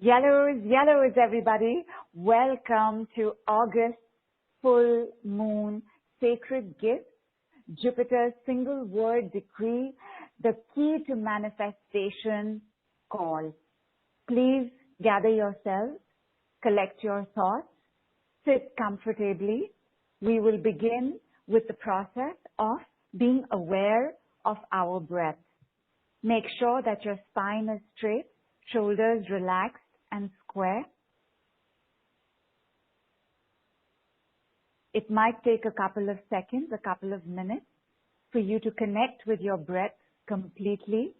Yellows, yellows, everybody. Welcome to August full moon sacred gift, Jupiter's single word decree, the key to manifestation call. Please gather yourselves, collect your thoughts, sit comfortably. We will begin with the process of being aware of our breath. Make sure that your spine is straight, shoulders relaxed and square. It might take a couple of seconds, a couple of minutes for you to connect with your breath completely.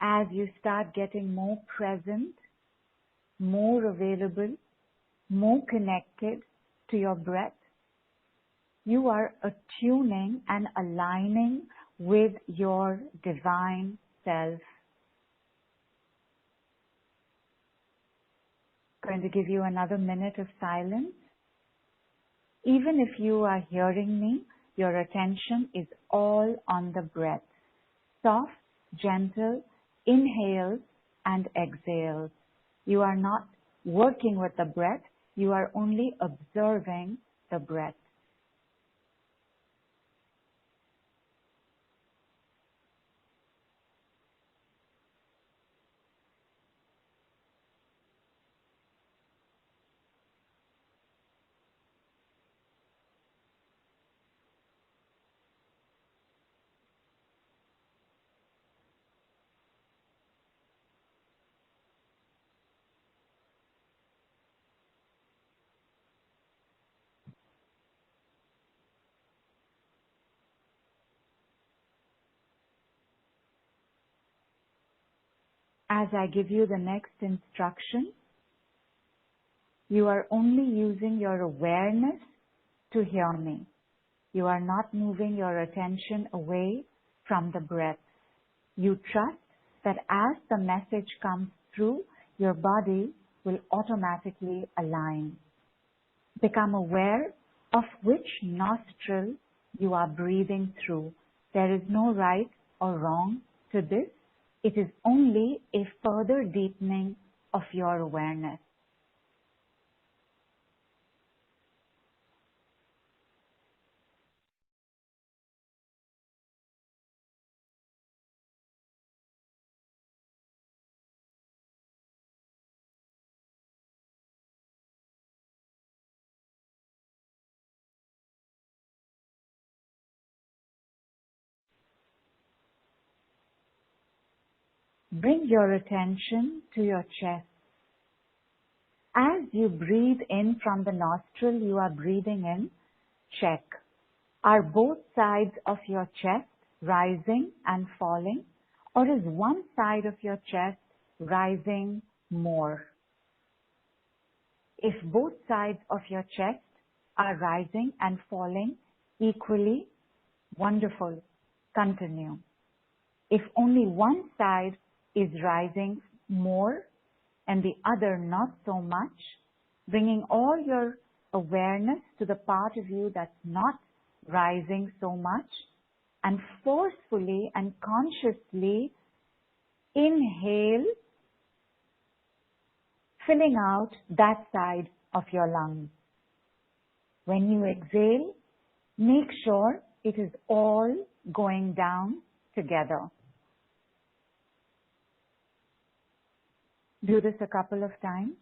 As you start getting more present, more available, more connected to your breath, you are attuning and aligning with your divine self. Going to give you another minute of silence. Even if you are hearing me, your attention is all on the breath. Soft, gentle inhales and exhales. You are not working with the breath, you are only observing the breath. As I give you the next instruction, you are only using your awareness to hear me. You are not moving your attention away from the breath. You trust that as the message comes through, your body will automatically align. Become aware of which nostril you are breathing through. There is no right or wrong to this. It is only a further deepening of your awareness. Bring your attention to your chest. As you breathe in from the nostril you are breathing in, check. Are both sides of your chest rising and falling, or is one side of your chest rising more? If both sides of your chest are rising and falling equally, wonderful, continue. If only one side is rising more and the other not so much, bringing all your awareness to the part of you that's not rising so much, and forcefully and consciously inhale, filling out that side of your lungs. When you exhale, make sure it is all going down together. Do this a couple of times.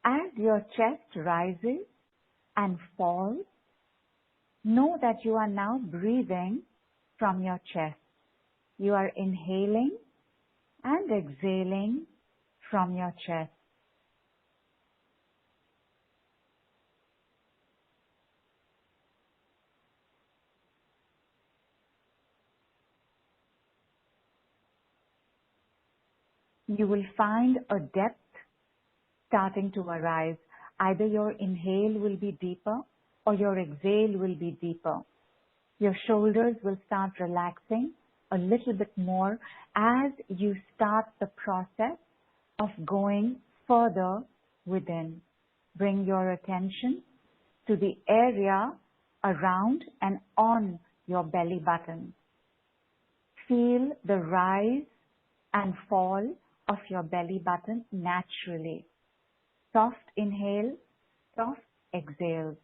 As your chest rises and falls, know that you are now breathing from your chest. You are inhaling and exhaling from your chest. You will find a depth starting to arise. Either your inhale will be deeper or your exhale will be deeper. Your shoulders will start relaxing a little bit more as you start the process of going further within. Bring your attention to the area around and on your belly button. Feel the rise and fall of your belly button naturally. Soft inhale, soft exhale.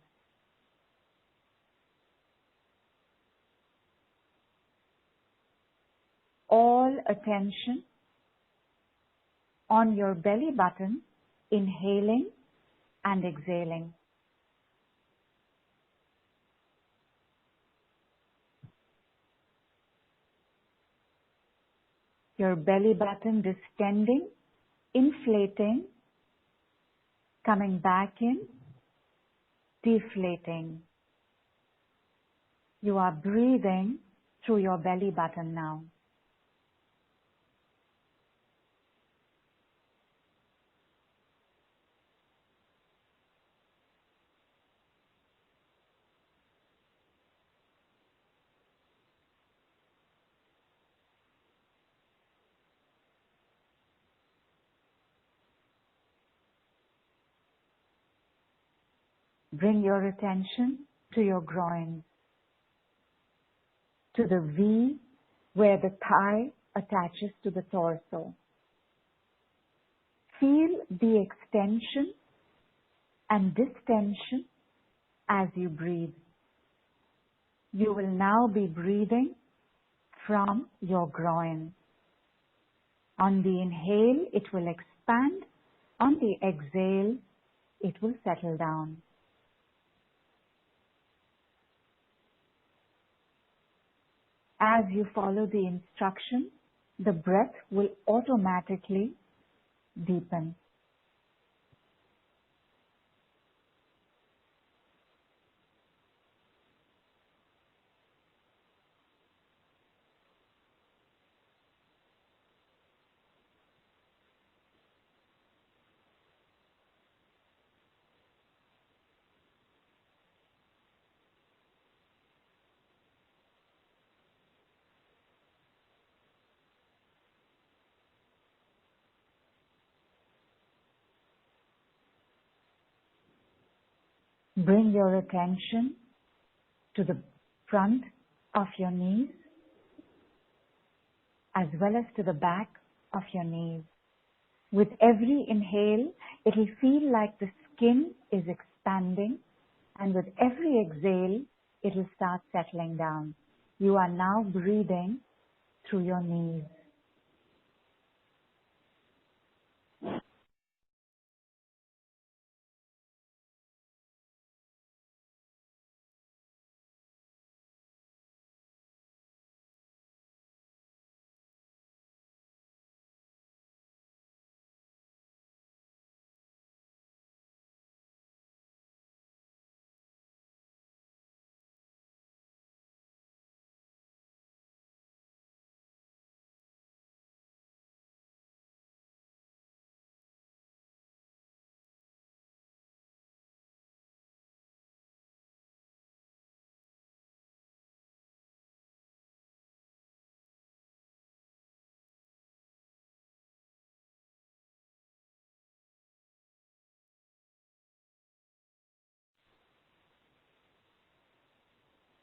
All attention on your belly button, inhaling and exhaling. Your belly button distending, inflating, coming back in, deflating. You are breathing through your belly button now. Bring your attention to your groin, to the V where the thigh attaches to the torso. Feel the extension and distension as you breathe. You will now be breathing from your groin. On the inhale, it will expand. On the exhale, it will settle down. As you follow the instruction, the breath will automatically deepen. Bring your attention to the front of your knees as well as to the back of your knees. With every inhale, it will feel like the skin is expanding, and with every exhale, it will start settling down. You are now breathing through your knees.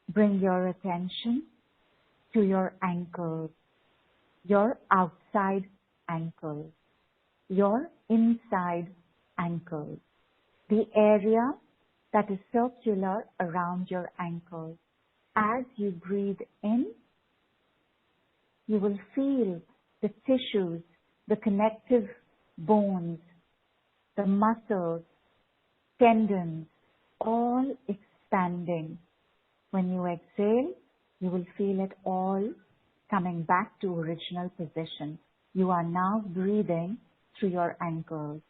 Bring your attention to your ankles, your outside ankles, your inside ankles, the area that is circular around your ankles. As you breathe in, you will feel the tissues, the connective bones, the muscles, tendons, all expanding. When you exhale, you will feel it all coming back to original position. You are now breathing through your ankles.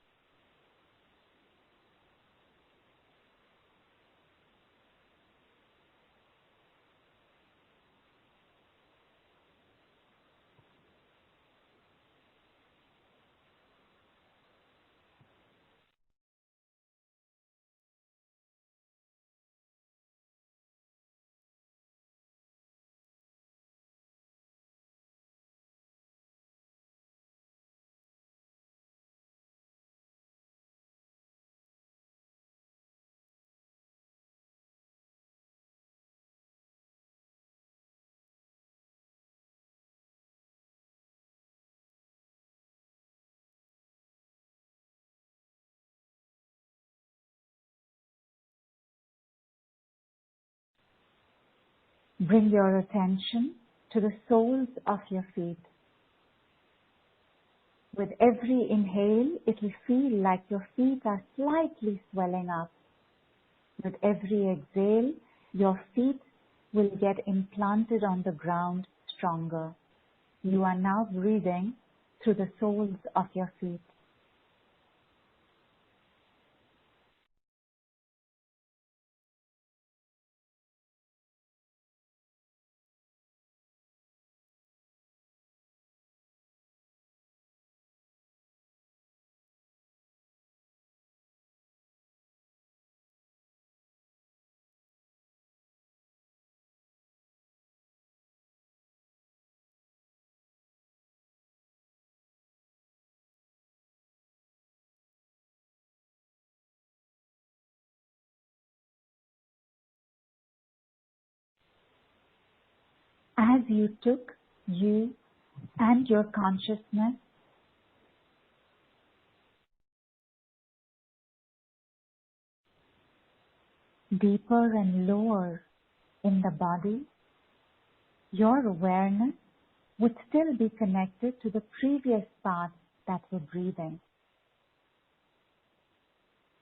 Bring your attention to the soles of your feet. With every inhale, it will feel like your feet are slightly swelling up. With every exhale, your feet will get implanted on the ground stronger. You are now breathing through the soles of your feet. As you took you and your consciousness deeper and lower in the body, your awareness would still be connected to the previous parts that were breathing.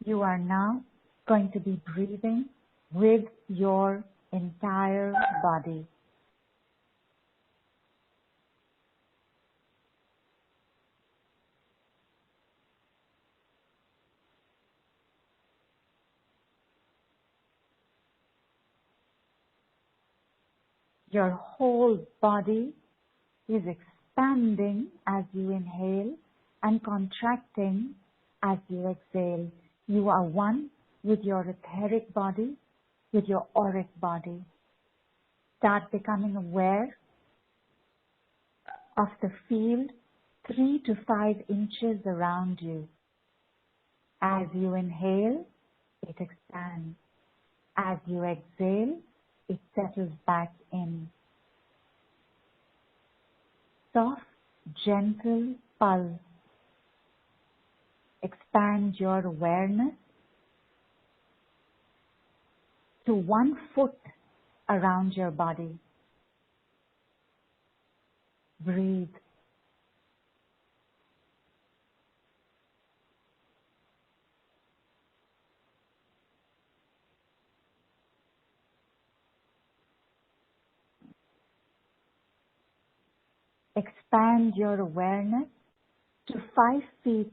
You are now going to be breathing with your entire body. Your whole body is expanding as you inhale and contracting as you exhale. You are one with your etheric body, with your auric body. Start becoming aware of the field 3 to 5 inches around you. As you inhale, it expands. As you exhale, it settles back in. Soft, gentle pulse. Expand your awareness to 1 foot around your body. Breathe. Expand your awareness to 5 feet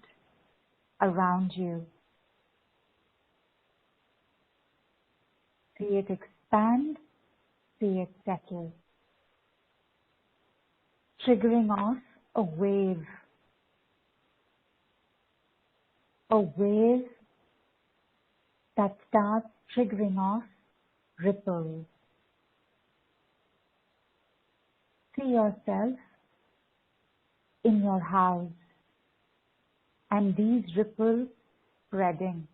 around you. See it expand, see it settle. Triggering off a wave that starts triggering off ripples. See yourself in your house and these ripples spreading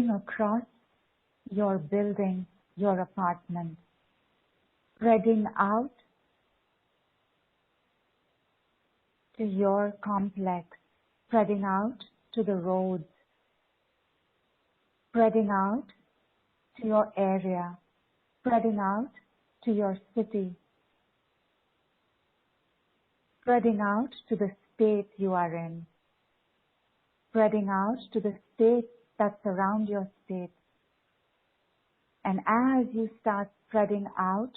across your building, your apartment, spreading out to your complex, spreading out to the roads, spreading out to your area, spreading out to your city, spreading out to the state you are in, spreading out to the states that surround your state. And as you start spreading out,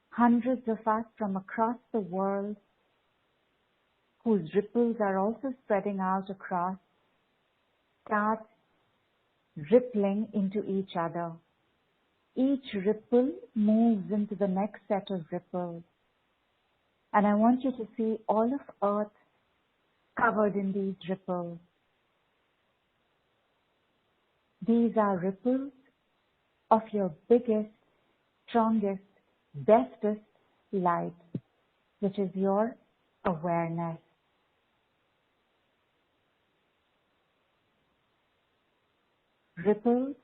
hundreds of us from across the world whose ripples are also spreading out across, start rippling into each other. Each ripple moves into the next set of ripples. And I want you to see all of Earth covered in these ripples. These are ripples of your biggest, strongest, bestest light, which is your awareness. Ripples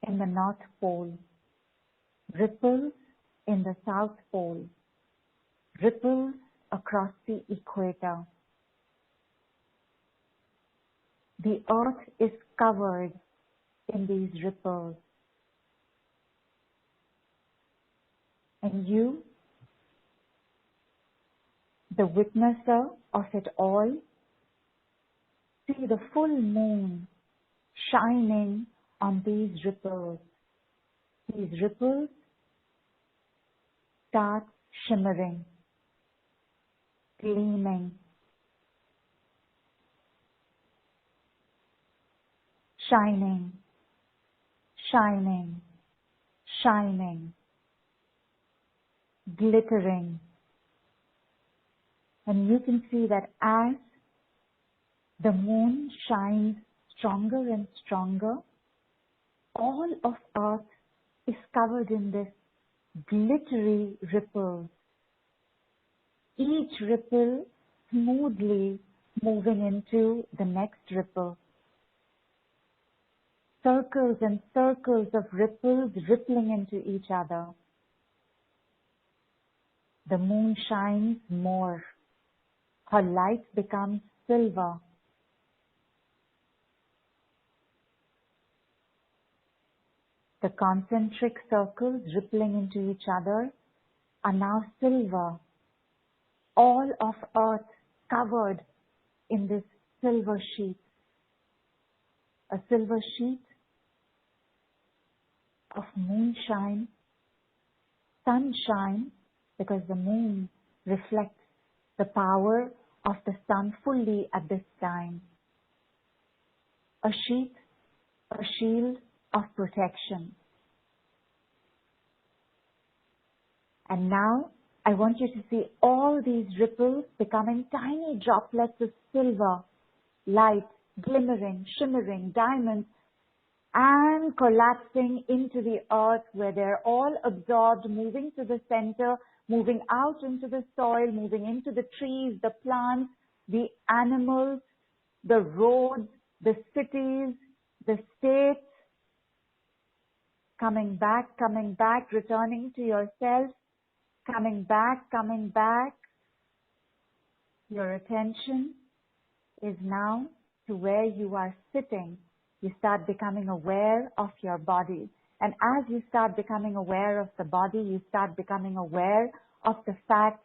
in the North Pole, ripples in the South Pole, ripples across the equator. The earth is covered in these ripples. And you, the witnesser of it all, see the full moon shining on these ripples. These ripples start shimmering, gleaming, shining, shining, shining, glittering. And you can see that as the moon shines stronger and stronger, all of Earth is covered in this glittery ripples. Each ripple smoothly moving into the next ripple. Circles and circles of ripples rippling into each other. The moon shines more. Her light becomes silver. The concentric circles rippling into each other are now silver. All of Earth covered in this silver sheet. A silver sheet of moonshine, sunshine, because the moon reflects the power of the sun fully at this time. A sheet, a shield of protection. And now I want you to see all these ripples becoming tiny droplets of silver, light, glimmering, shimmering, diamonds, and collapsing into the earth where they're all absorbed, moving to the center, moving out into the soil, moving into the trees, the plants, the animals, the roads, the cities, the states, coming back, returning to yourself, coming back. Your attention is now to where you are sitting. You start becoming aware of your body. And as you start becoming aware of the body, you start becoming aware of the fact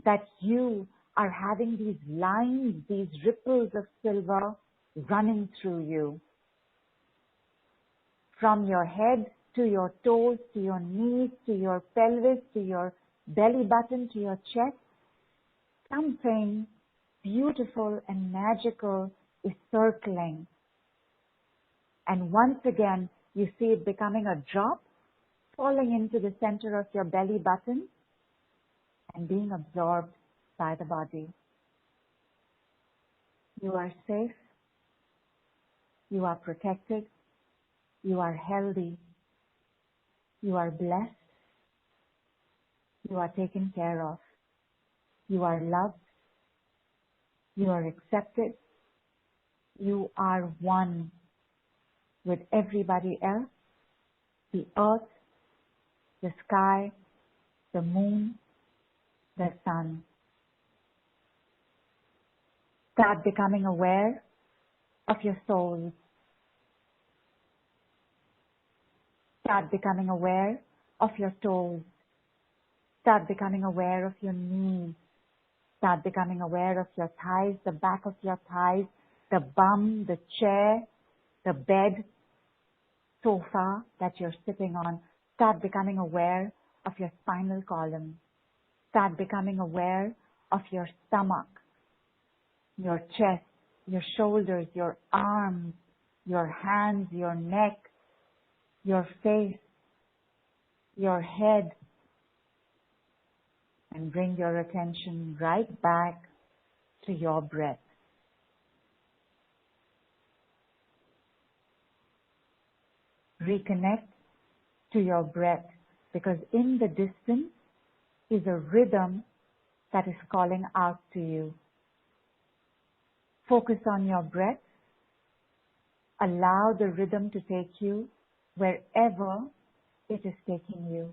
that you are having these lines, these ripples of silver running through you. From your head to your toes, to your knees, to your pelvis, to your belly button, to your chest, something beautiful and magical is circling. And once again, you see it becoming a drop, falling into the center of your belly button and being absorbed by the body. You are safe. You are protected. You are healthy. You are blessed. You are taken care of. You are loved. You are accepted. You are one with everybody else, the earth, the sky, the moon, the sun. Start becoming aware of your soul. Start becoming aware of your toes. Start becoming aware of your knees. Start becoming aware of your thighs, the back of your thighs, the bum, the chair, the bed, sofa that you're sitting on. Start becoming aware of your spinal column. Start becoming aware of your stomach. your chest, your shoulders, your arms, your hands, your neck, your face, your head, and bring your attention right back to your breath. Reconnect to your breath, because in the distance is a rhythm that is calling out to you. Focus on your breath. Allow the rhythm to take you wherever it is taking you.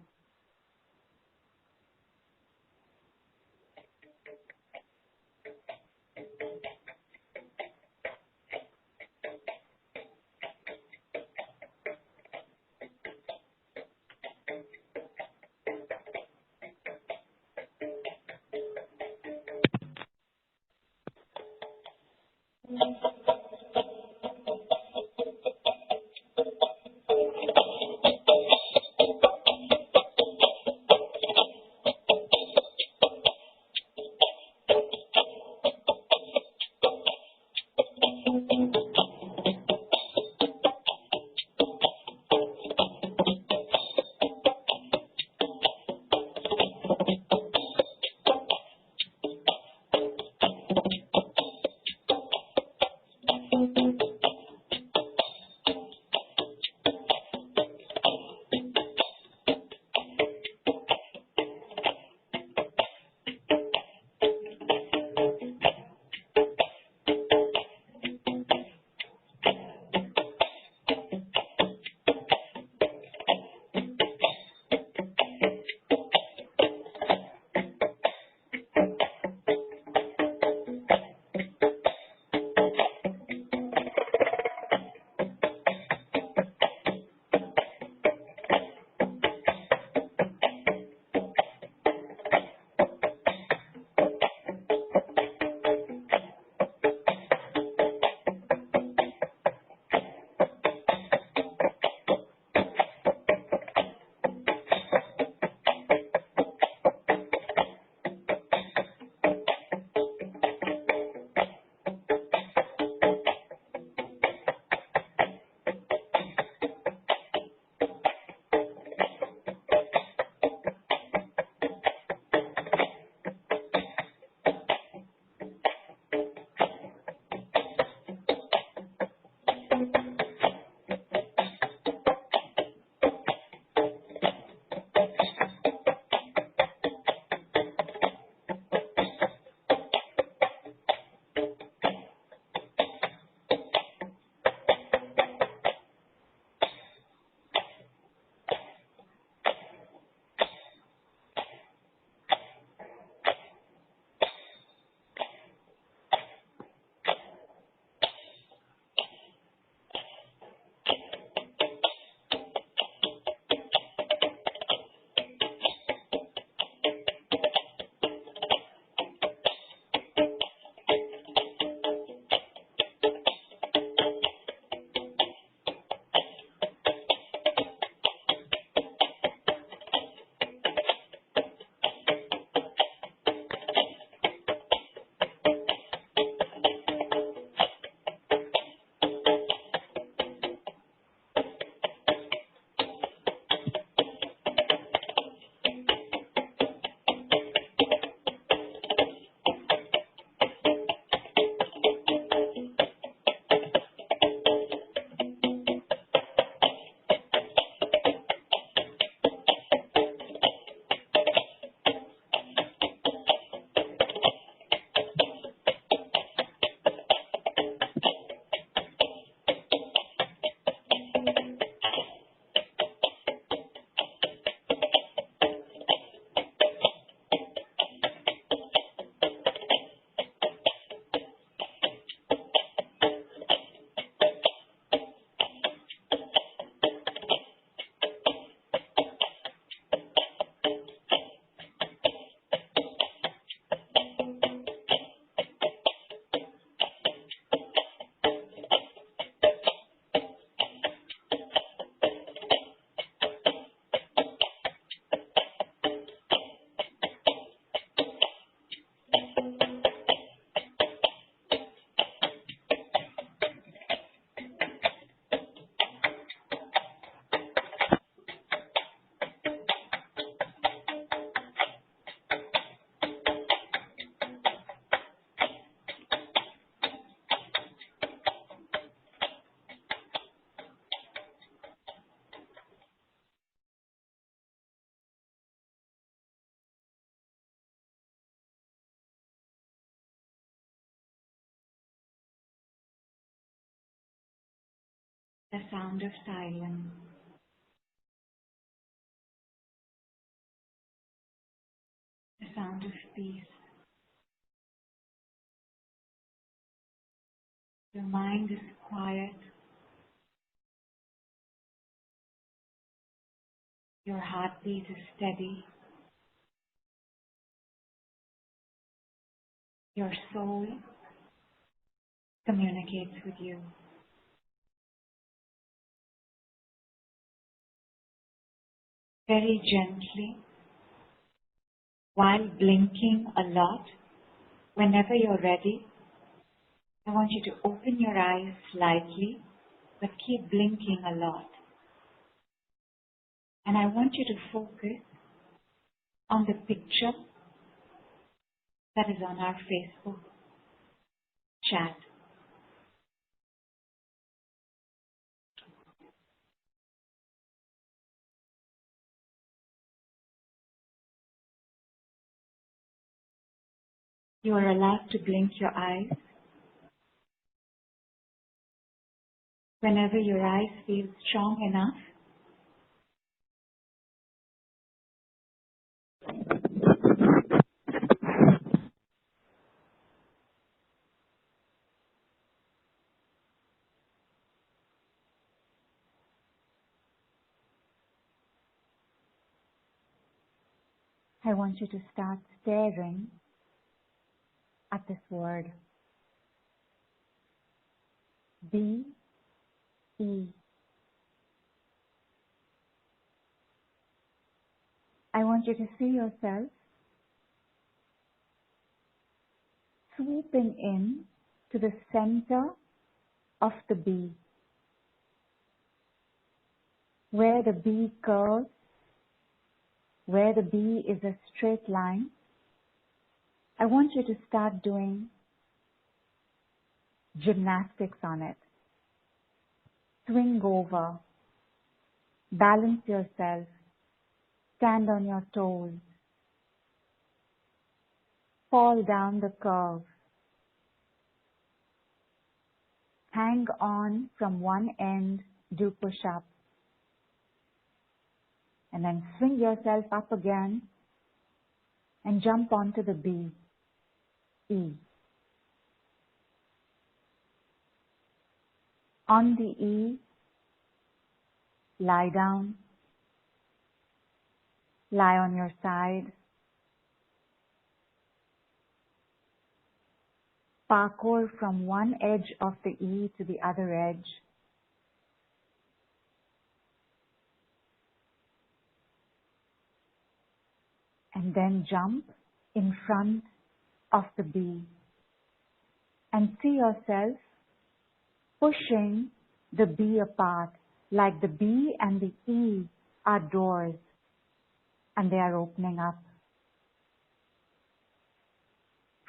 the sound of silence, the sound of peace. Your mind is quiet. Your heartbeat is steady. Your soul communicates with you. Very gently, while blinking a lot, whenever you're ready, I want you to open your eyes slightly, but keep blinking a lot. And I want you to focus on the picture that is on our Facebook chat. You are allowed to blink your eyes whenever your eyes feel strong enough. I want you to start staring at this word. B-E. I want you to see yourself swooping in to the center of the B, where the B curves, where the B is a straight line. I want you to start doing gymnastics on it. Swing over, balance yourself, stand on your toes, fall down the curve, hang on from one end, do push-ups, and then swing yourself up again and jump onto the B, E. On the E, lie down, lie on your side, parkour from one edge of the E to the other edge, and then jump in front of the B and see yourself pushing the B apart, like the B and the E are doors and they are opening up.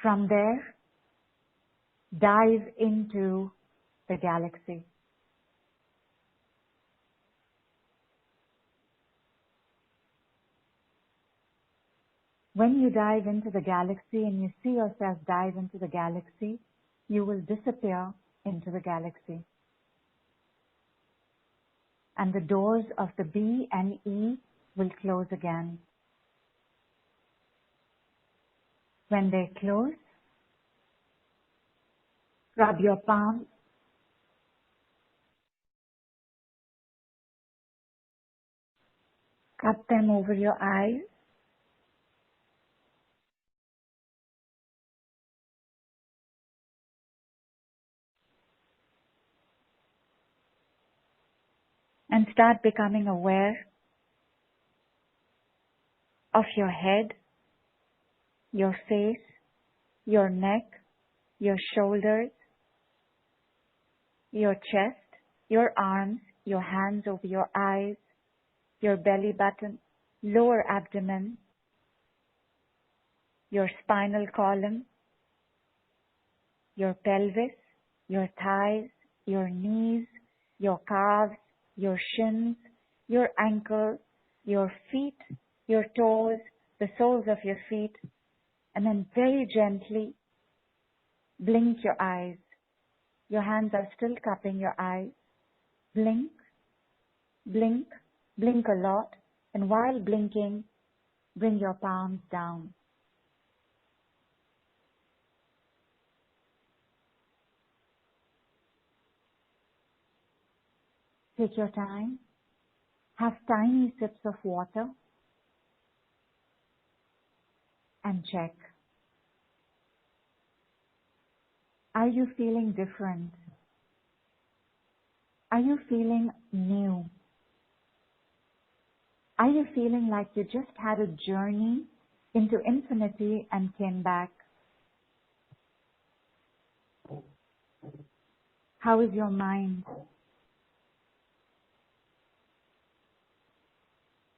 From there, dive into the galaxy. When you dive into the galaxy and you see yourself dive into the galaxy, you will disappear into the galaxy. And the doors of the B and E will close again. When they close, rub your palms, cup them over your eyes, and start becoming aware of your head, your face, your neck, your shoulders, your chest, your arms, your hands over your eyes, your belly button, lower abdomen, your spinal column, your pelvis, your thighs, your knees, your calves, your shins, your ankles, your feet, your toes, the soles of your feet, and then very gently blink your eyes. Your hands are still cupping your eyes. Blink, blink, blink a lot, and while blinking, bring your palms down. Take your time. Have tiny sips of water and check. Are you feeling different? Are you feeling new? Are you feeling like you just had a journey into infinity and came back? How is your mind?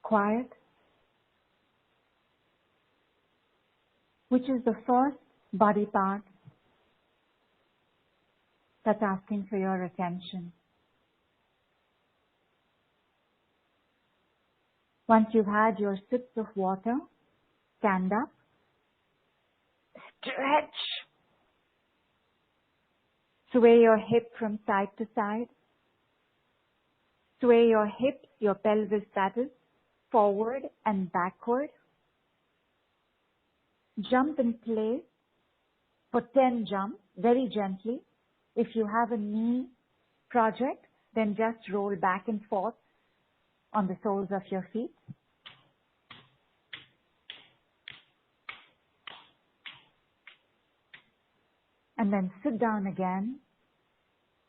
Quiet? Which is the first body part that's asking for your attention? Once you've had your sips of water, stand up, stretch, sway your hip from side to side, sway your hips, your pelvis, that is, forward and backward. Jump in place for 10 jumps, very gently. If you have a knee project, then just roll back and forth on the soles of your feet. And then sit down again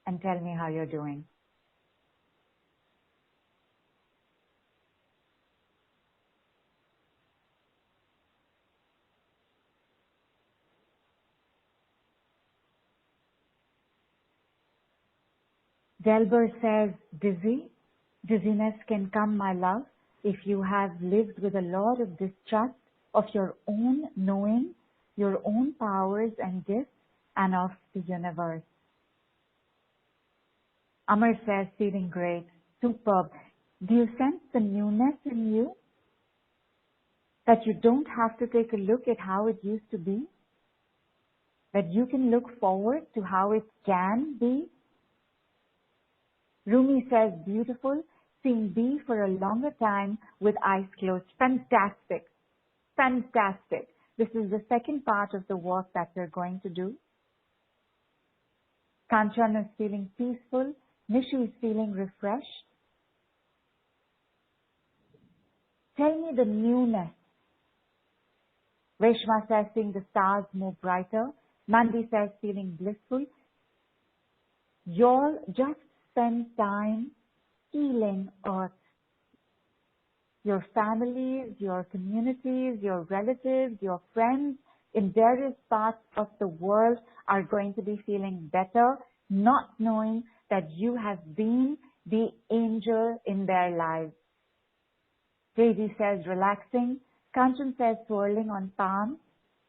and tell me how you're doing. Delber says, dizziness can come, my love, if you have lived with a lot of distrust of your own knowing, your own powers and gifts, and of the universe. Amar says, feeling great, superb. Do you sense the newness in you? That you don't have to take a look at how it used to be? That you can look forward to how it can be? Rumi says, beautiful, seeing be for a longer time with eyes closed. Fantastic. Fantastic. This is the second part of the work that we're going to do. Kanchan is feeling peaceful. Nishi is feeling refreshed. Tell me the newness. Reshma says, seeing the stars move brighter. Mandi says, feeling blissful. Y'all just spend time healing Earth. Your families, your communities, your relatives, your friends in various parts of the world are going to be feeling better, not knowing that you have been the angel in their lives. Devi says relaxing. Kanchan says swirling on palms.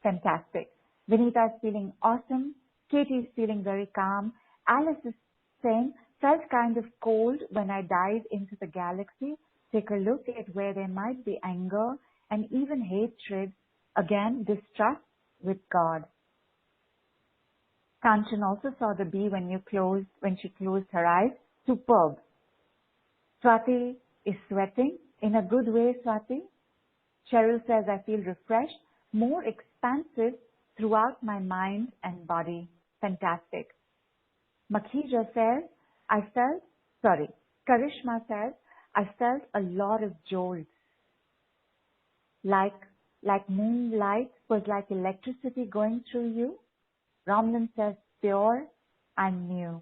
Fantastic. Vineeta is feeling awesome. Katie is feeling very calm. Alice is saying, felt kind of cold when I dive into the galaxy. Take a look at where there might be anger and even hatred. Again, distrust with God. Kanchan also saw the bee when she closed her eyes. Superb. Swati is sweating. In a good way, Swati. Cheryl says, I feel refreshed, more expansive throughout my mind and body. Fantastic. Makhija says, Karishma says, I felt a lot of jolts. Like moonlight was like electricity going through you. Ramlan says, pure and new.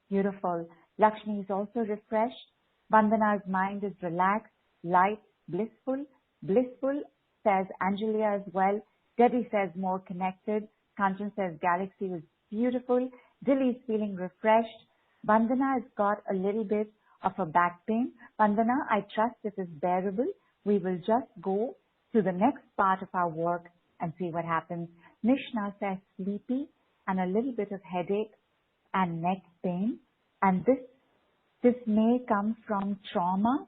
Beautiful. Lakshmi is also refreshed. Vandana's mind is relaxed, light, blissful. Blissful, says Angelia as well. Debbie says more connected. Kanchan says galaxy was beautiful. Dilly is feeling refreshed. Vandana has got a little bit of a back pain. Vandana, I trust it is bearable. We will just go to the next part of our work and see what happens. Nishtha says sleepy and a little bit of headache and neck pain. And this may come from trauma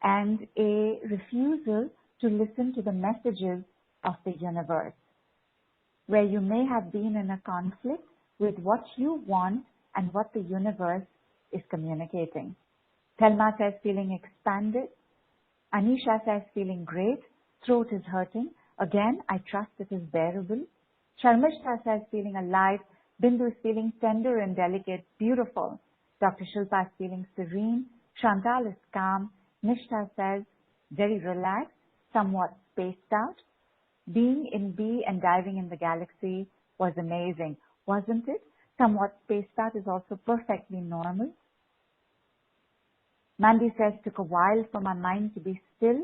and a refusal to listen to the messages of the universe, where you may have been in a conflict with what you want and what the universe is communicating. Thelma says feeling expanded. Anisha says feeling great. Throat is hurting. Again, I trust it is bearable. Sharmishta says feeling alive. Bindu is feeling tender and delicate. Beautiful. Dr. Shilpa is feeling serene. Chantal is calm. Nishtha says very relaxed, somewhat spaced out. Being in B and diving in the galaxy was amazing, wasn't it? Somewhat spaced out is also perfectly normal. Mandy says, took a while for my mind to be still,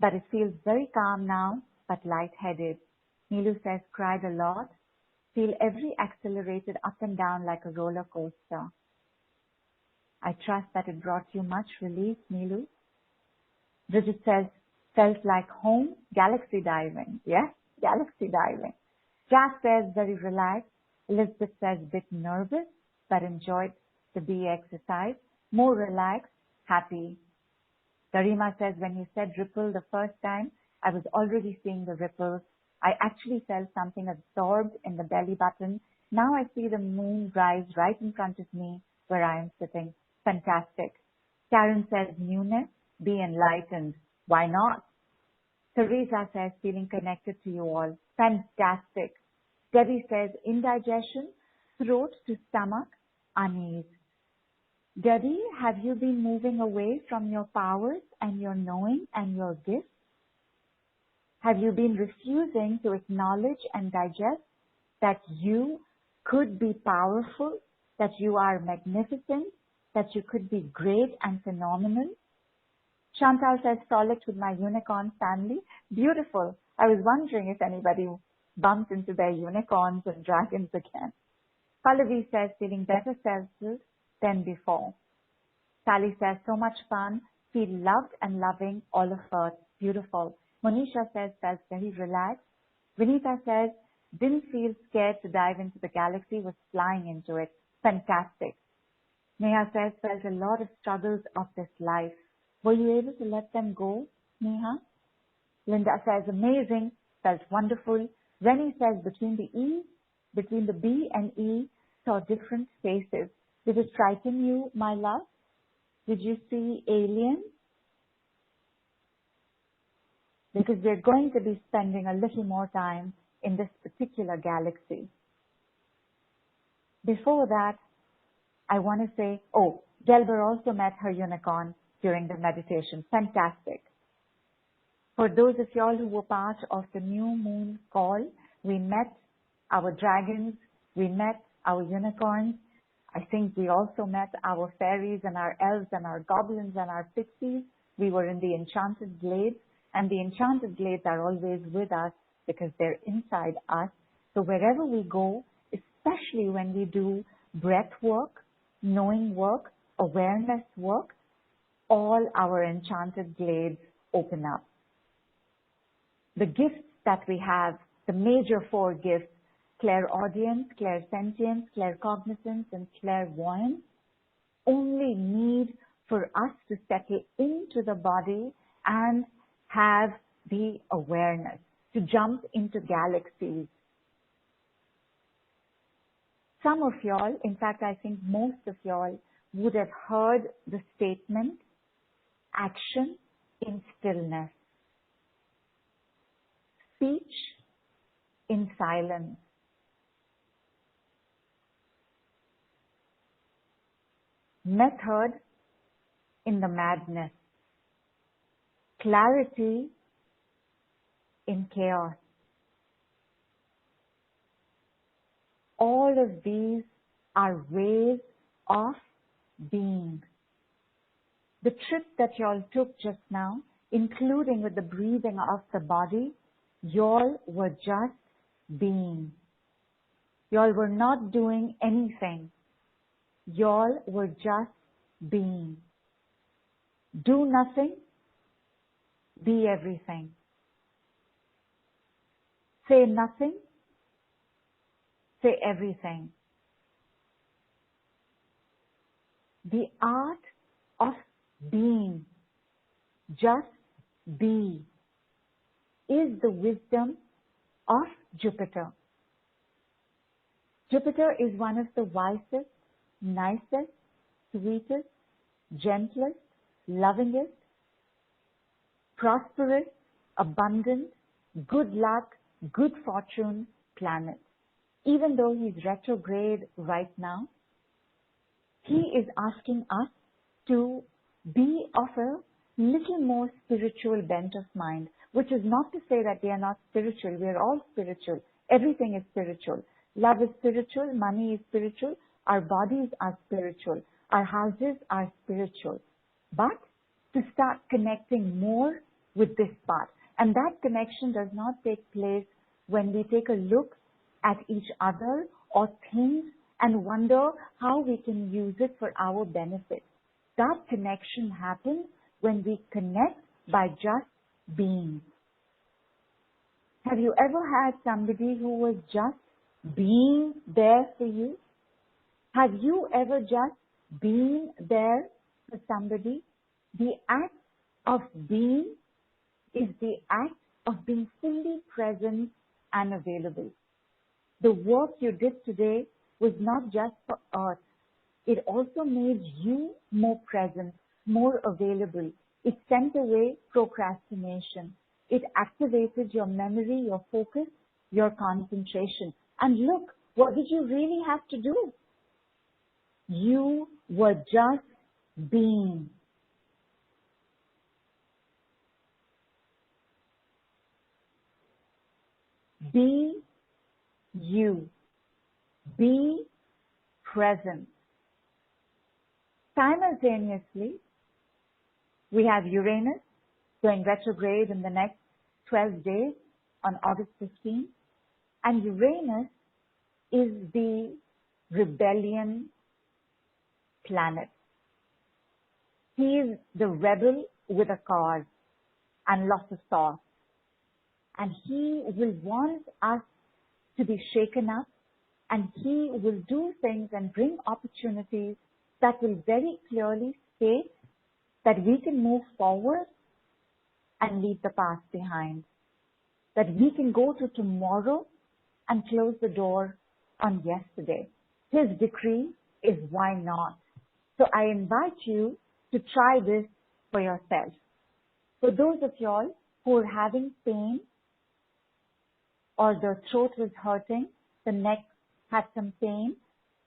but it feels very calm now, but lightheaded. Neelu says, cried a lot. Feel every accelerated up and down like a roller coaster. I trust that it brought you much relief, Neelu. Bridget says, felt like home, galaxy diving. Yes, galaxy diving. Jazz says, very relaxed. Elizabeth says, bit nervous, but enjoyed the bee exercise. More relaxed, happy. Garima says, when you said ripple the first time, I was already seeing the ripples. I actually felt something absorbed in the belly button. Now I see the moon rise right in front of me where I am sitting. Fantastic. Karen says, newness, be enlightened. Why not? Teresa says, feeling connected to you all. Fantastic. Debbie says, indigestion, throat to stomach, unease. Debbie, have you been moving away from your powers and your knowing and your gifts? Have you been refusing to acknowledge and digest that you could be powerful, that you are magnificent, that you could be great and phenomenal? Chantal says, frolicked with my unicorn family. Beautiful. I was wondering if anybody bumped into their unicorns and dragons again. Pallavi says, feeling better self than before. Sally says, so much fun. Feel loved and loving all of Earth. Beautiful. Monisha says, felt very relaxed. Vineeta says, didn't feel scared to dive into the galaxy, was flying into it. Fantastic. Neha says, felt a lot of struggles of this life. Were you able to let them go, Neha? Linda says, amazing, felt wonderful. Rennie says, between the B and E, saw different faces. Did it frighten you, my love? Did you see aliens? Because we're going to be spending a little more time in this particular galaxy. Before that, I want to say, Delbert also met her unicorn during the meditation. Fantastic. For those of y'all who were part of the new moon call, we met our dragons, we met our unicorns. I think we also met our fairies and our elves and our goblins and our pixies. We were in the enchanted glades, and the enchanted glades are always with us because they're inside us. So wherever we go, especially when we do breath work, knowing work, awareness work, all our enchanted glades open up. The gifts that we have, the major 4 gifts, clairaudience, clairsentience, claircognizance, and clairvoyance, only need for us to settle into the body and have the awareness, to jump into galaxies. Some of y'all, in fact, I think most of y'all would have heard the statement, action in stillness, speech in silence. Method in the madness, clarity in chaos. All of these are ways of being. The trip that y'all took just now, including with the breathing of the body, y'all were just being. Y'all were not doing anything. Y'all were just being. Do nothing, be everything. Say nothing, say everything. The art of being, just be, is the wisdom of Jupiter. Jupiter is one of the wisest, nicest, sweetest, gentlest, lovingest, prosperous, abundant, good luck, good fortune planet. Even though he's retrograde right now, he is asking us to be of a little more spiritual bent of mind, which is not to say that we are not spiritual. We are all spiritual. Everything is spiritual. Love is spiritual. Money is spiritual. Our bodies are spiritual. Our houses are spiritual. But to start connecting more with this part. And that connection does not take place when we take a look at each other or things and wonder how we can use it for our benefit. That connection happens when we connect by just being. Have you ever had somebody who was just being there for you? Have you ever just been there for somebody? The act of being is the act of being fully present and available. The work you did today was not just for earth. It also made you more present, more available. It sent away procrastination. It activated your memory, your focus, your concentration. And look, what did you really have to do? You were just being. Be you. Be present. Simultaneously, we have Uranus going retrograde in the next 12 days on August 15th. And Uranus is the rebellion planet. He is the rebel with a cause and lots of thought. And he will want us to be shaken up, and he will do things and bring opportunities that will very clearly state that we can move forward and leave the past behind, that we can go to tomorrow and close the door on yesterday. His decree is why not. So I invite you to try this for yourself. For those of y'all who are having pain or the throat was hurting, the neck had some pain,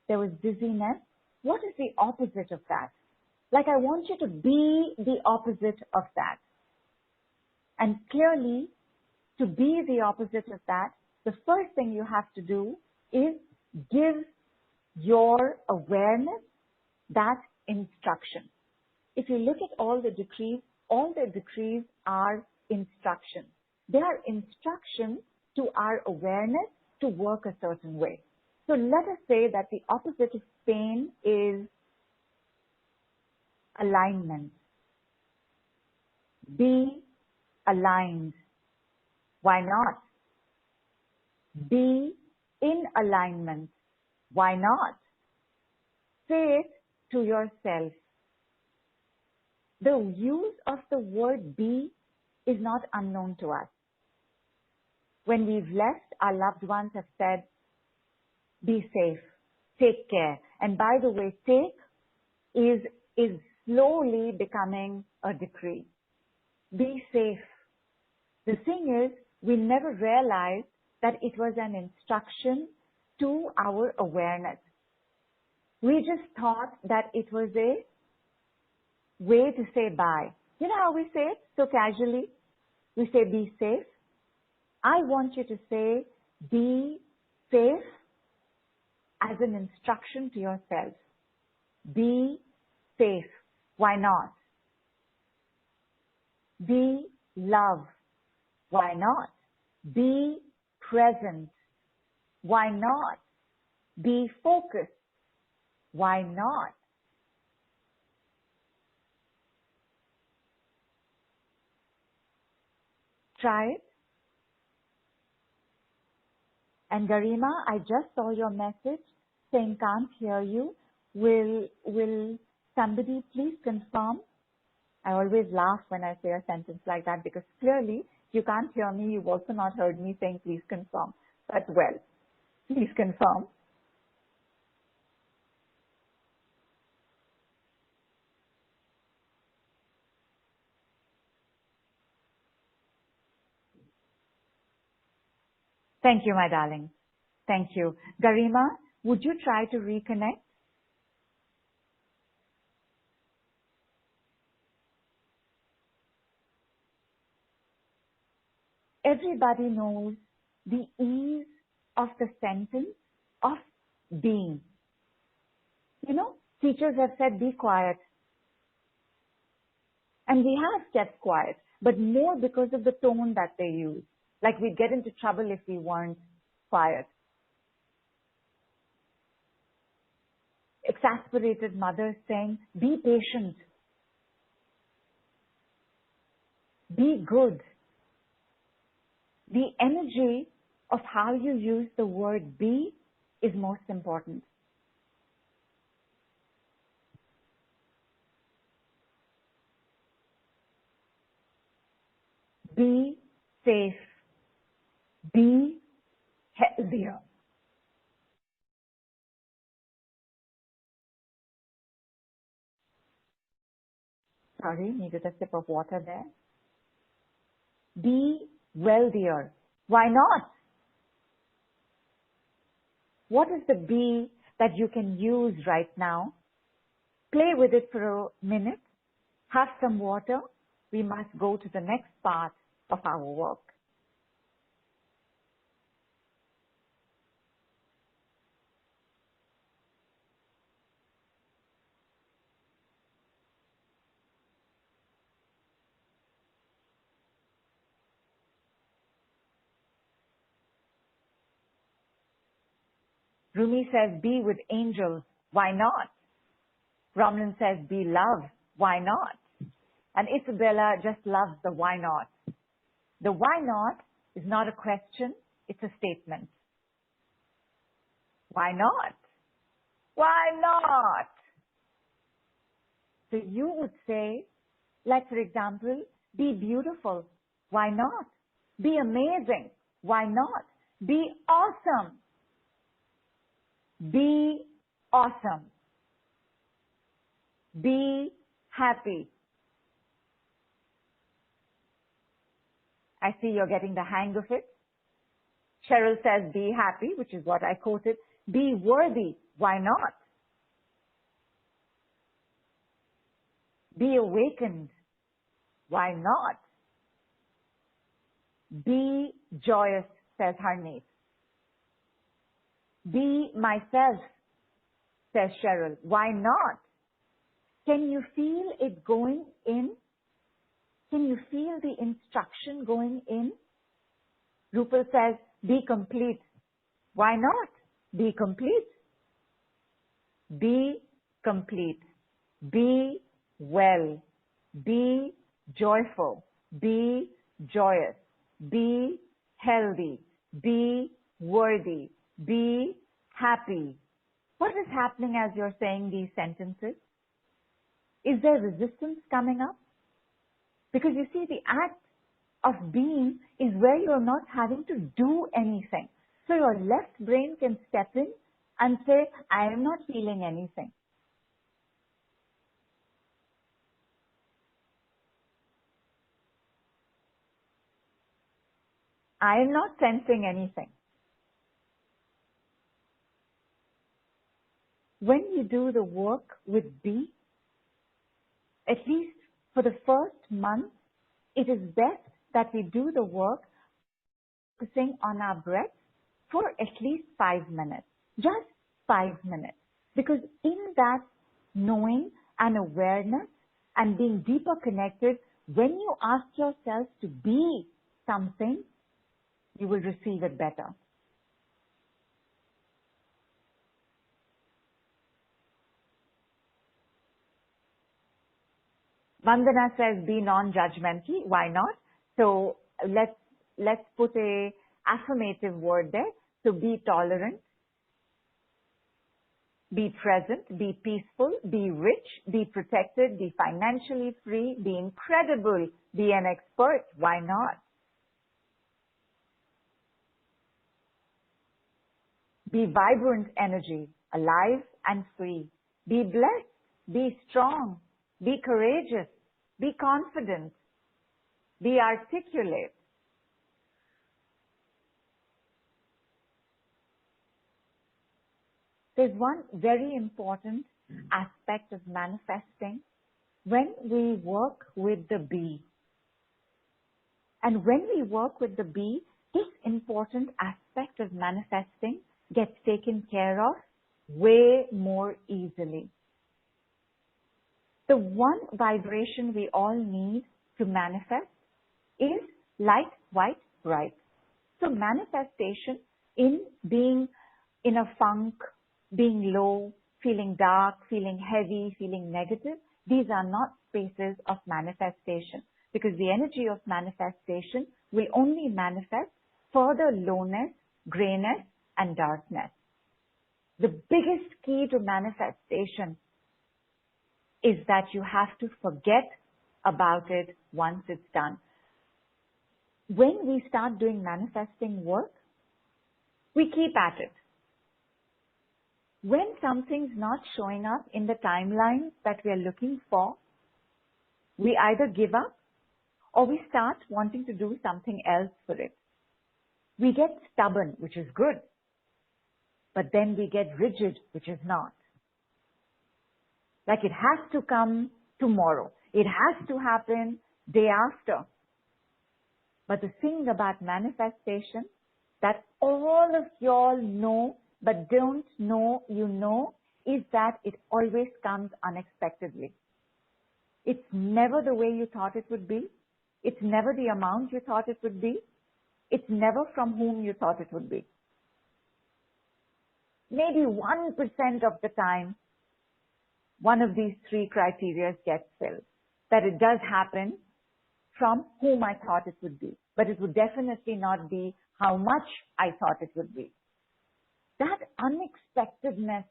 there was dizziness, what is the opposite of that? Like, I want you to be the opposite of that. And clearly, to be the opposite of that, the first thing you have to do is give your awareness that instruction. If you look at all the decrees are instructions. They are instructions to our awareness to work a certain way. So let us say that the opposite of pain is alignment. Be aligned. Why not? Be in alignment. Why not? Say it to yourself. The use of the word be is not unknown to us. When we've left, our loved ones have said, be safe, take care. And by the way, take is slowly becoming a decree. Be safe. The thing is, we never realized that it was an instruction to our awareness. We just thought that it was a way to say bye. You know how we say it so casually? We say be safe. I want you to say be safe as an instruction to yourself. Be safe. Why not? Be love. Why not? Be present. Why not? Be focused. Why not? Try it. And Garima, I just saw your message saying can't hear you. Will somebody please confirm? I always laugh when I say a sentence like that because clearly you can't hear me. You've also not heard me saying please confirm. But well, please confirm. Thank you, my darling. Thank you. Garima, would you try to reconnect? Everybody knows the ease of the sentence of being. You know, teachers have said, be quiet. And we have kept quiet, but more because of the tone that they use. Like we'd get into trouble if we weren't quiet. Exasperated mothers saying, be patient. Be good. The energy of how you use the word be is most important. Be safe. Be healthier. Sorry, needed a sip of water there. Be wealthier. Why not? What is the be that you can use right now? Play with it for a minute. Have some water. We must go to the next part of our work. Rumi says, be with angels. Why not? Ramlan says, be love. Why not? And Isabella just loves the why not. The why not is not a question, it's a statement. Why not? Why not? So you would say, like for example, be beautiful. Why not? Be amazing. Why not? Be awesome. Be awesome. Be happy. I see you're getting the hang of it. Cheryl says, be happy, which is what I quoted. Be worthy. Why not? Be awakened. Why not? Be joyous, says Harneet. Be myself, says Cheryl. Why not? Can you feel it going in? Can you feel the instruction going in? Rupal says, be complete. Why not? Be complete. Be complete. Be well. Be joyful. Be joyous. Be healthy. Be worthy. Be happy. What is happening as you're saying these sentences? Is there resistance coming up? Because you see, the act of being is where you're not having to do anything. So your left brain can step in and say, I am not feeling anything. I am not sensing anything. When you do the work with be, at least for the first month, it is best that we do the work focusing on our breath for at least 5 minutes. Just 5 minutes. Because in that knowing and awareness and being deeper connected, when you ask yourself to be something, you will receive it better. Vandana says, be non-judgmental. Why not? So let's put a affirmative word there. So be tolerant, be present, be peaceful, be rich, be protected, be financially free, be incredible, be an expert. Why not? Be vibrant energy, alive and free. Be blessed, be strong, be courageous, be confident, be articulate. There's one very important aspect of manifesting when we work with the bee. And when we work with the bee, this important aspect of manifesting gets taken care of way more easily. The one vibration we all need to manifest is light, white, bright. So manifestation in being in a funk, being low, feeling dark, feeling heavy, feeling negative, these are not spaces of manifestation, because the energy of manifestation will only manifest further lowness, grayness, and darkness. The biggest key to manifestation is that you have to forget about it once it's done. When we start doing manifesting work, we keep at it. When something's not showing up in the timeline that we are looking for, we either give up or we start wanting to do something else for it. We get stubborn, which is good, but then we get rigid, which is not. Like it has to come tomorrow. It has to happen day after. But the thing about manifestation that all of y'all know but don't know you know is that it always comes unexpectedly. It's never the way you thought it would be. It's never the amount you thought it would be. It's never from whom you thought it would be. Maybe 1% of the time, one of these three criteria gets filled. That it does happen from whom I thought it would be. But it would definitely not be how much I thought it would be. That unexpectedness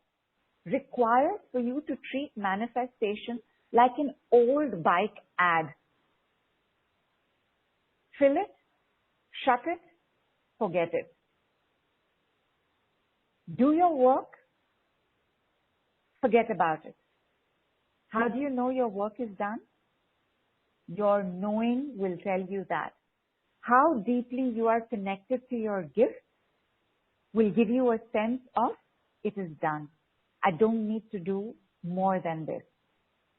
requires for you to treat manifestation like an old bike ad. Fill it, shut it, forget it. Do your work, forget about it. How do you know your work is done? Your knowing will tell you that. How deeply you are connected to your gift will give you a sense of it is done. I don't need to do more than this.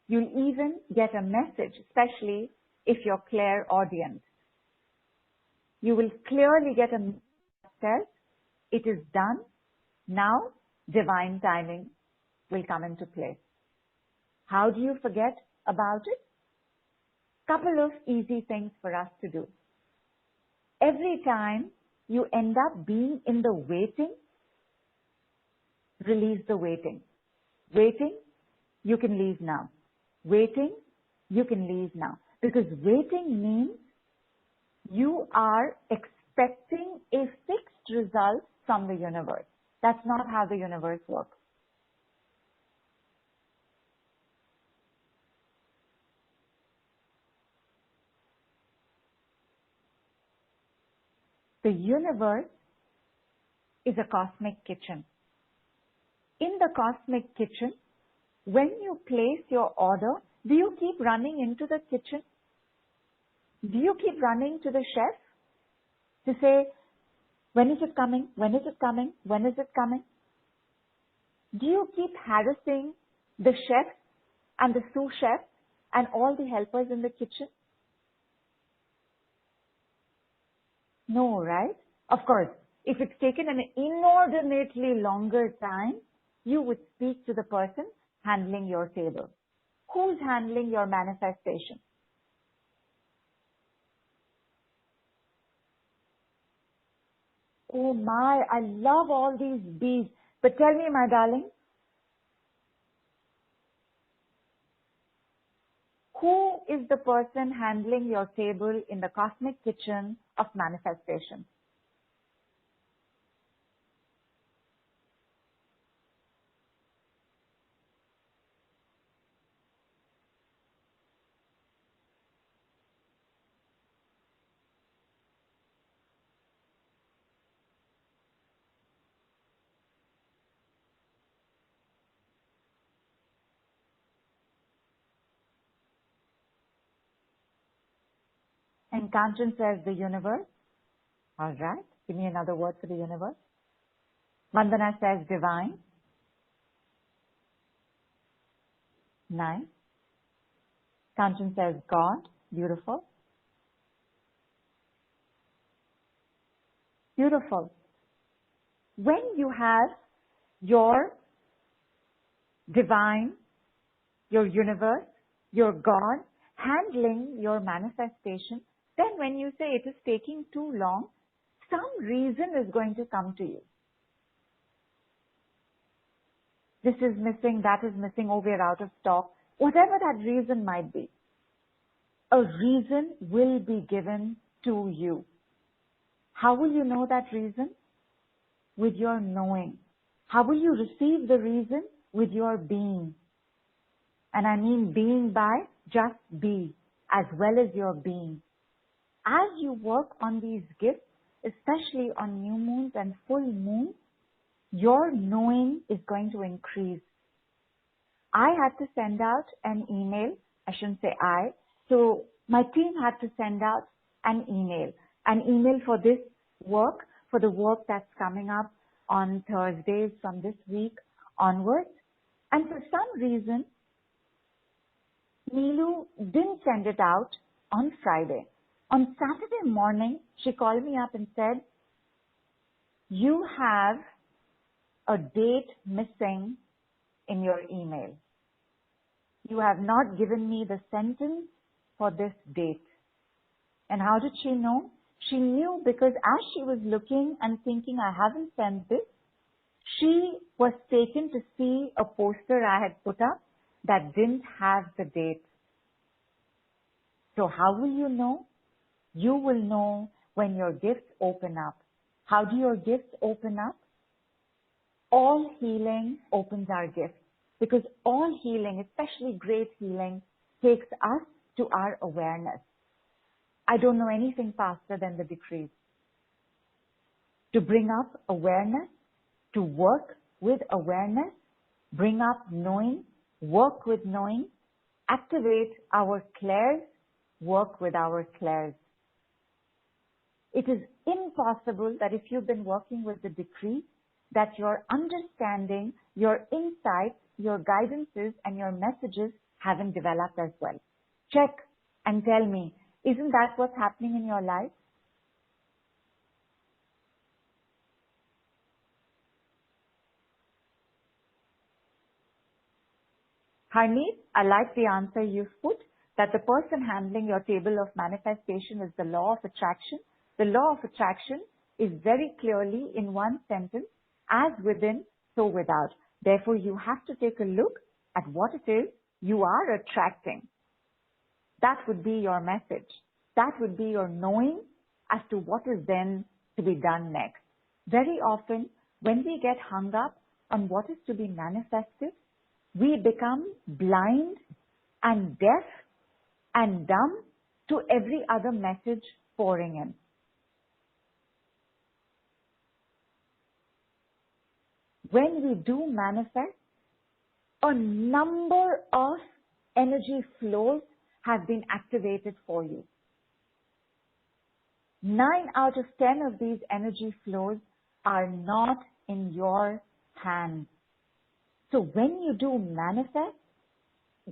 You'll even get a message, especially if you're clairaudient. You will clearly get a message that says, it is done. Now, divine timing will come into play. How do you forget about it? Couple of easy things for us to do. Every time you end up being in the waiting, release the waiting. Waiting, you can leave now. Waiting, you can leave now. Because waiting means you are expecting a fixed result from the universe. That's not how the universe works. The universe is a cosmic kitchen. In the cosmic kitchen, when you place your order, do you keep running into the kitchen? Do you keep running to the chef to say, when is it coming? When is it coming? When is it coming? Do you keep harassing the chef and the sous chef and all the helpers in the kitchen? No, right? Of course, if it's taken an inordinately longer time, you would speak to the person handling your table. Who's handling your manifestation? Oh my, I love all these bees. But tell me, my darling, who is the person handling your table in the cosmic kitchen of manifestation? And Kanchan says the universe. All right. Give me another word for the universe. Vandana says divine. Nice. Kanchan says God. Beautiful. Beautiful. When you have your divine, your universe, your God handling your manifestation, then when you say it is taking too long, some reason is going to come to you. This is missing, that is missing, oh, we're out of stock. Whatever that reason might be, a reason will be given to you. How will you know that reason? With your knowing. How will you receive the reason? With your being. And I mean being by just be, as well as your being. As you work on these gifts, especially on new moons and full moons, your knowing is going to increase. I had to send out an email. I shouldn't say I. So my team had to send out an email for this work, for the work that's coming up on Thursdays from this week onwards. And for some reason, Neelu didn't send it out on Friday. On Saturday morning, she called me up and said, you have a date missing in your email. You have not given me the sentence for this date. And how did she know? She knew because as she was looking and thinking, I haven't sent this, she was taken to see a poster I had put up that didn't have the date. So how will you know? You will know when your gifts open up. How do your gifts open up? All healing opens our gifts, because all healing, especially great healing, takes us to our awareness. I don't know anything faster than the decrees. To bring up awareness, to work with awareness, bring up knowing, work with knowing, activate our clairs, work with our clairs. It is impossible that if you've been working with the decree, that your understanding, your insights, your guidances, and your messages haven't developed as well. Check and tell me, isn't that what's happening in your life? Harneet, I like the answer you've put, that the person handling your table of manifestation is the law of attraction. The law of attraction is very clearly in one sentence, as within, so without. Therefore, you have to take a look at what it is you are attracting. That would be your message. That would be your knowing as to what is then to be done next. Very often, when we get hung up on what is to be manifested, we become blind and deaf and dumb to every other message pouring in. When we do manifest, a number of energy flows have been activated for you. 9 out of 10 of these energy flows are not in your hands. So when you do manifest,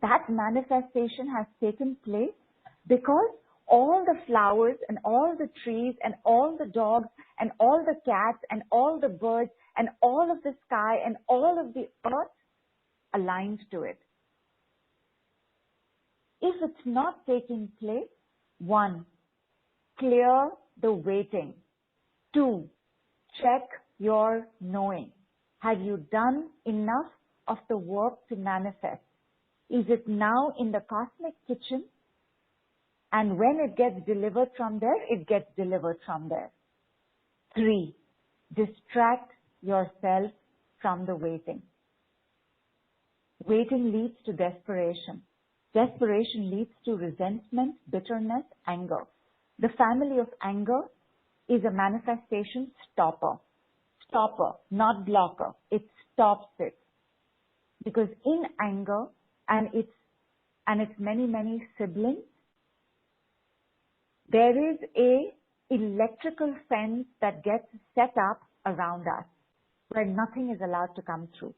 that manifestation has taken place because all the flowers and all the trees and all the dogs and all the cats and all the birds and all of the sky and all of the earth aligned to it. If it's not taking place, 1, clear the waiting. 2, check your knowing. Have you done enough of the work to manifest? Is it now in the cosmic kitchen? And when it gets delivered from there, it gets delivered from there. 3, distract yourself from the waiting. Waiting leads to desperation. Desperation leads to resentment, bitterness, anger. The family of anger is a manifestation stopper. Stopper, not blocker. It stops it. Because in anger and its many siblings, there is a electrical fence that gets set up around us where nothing is allowed to come through.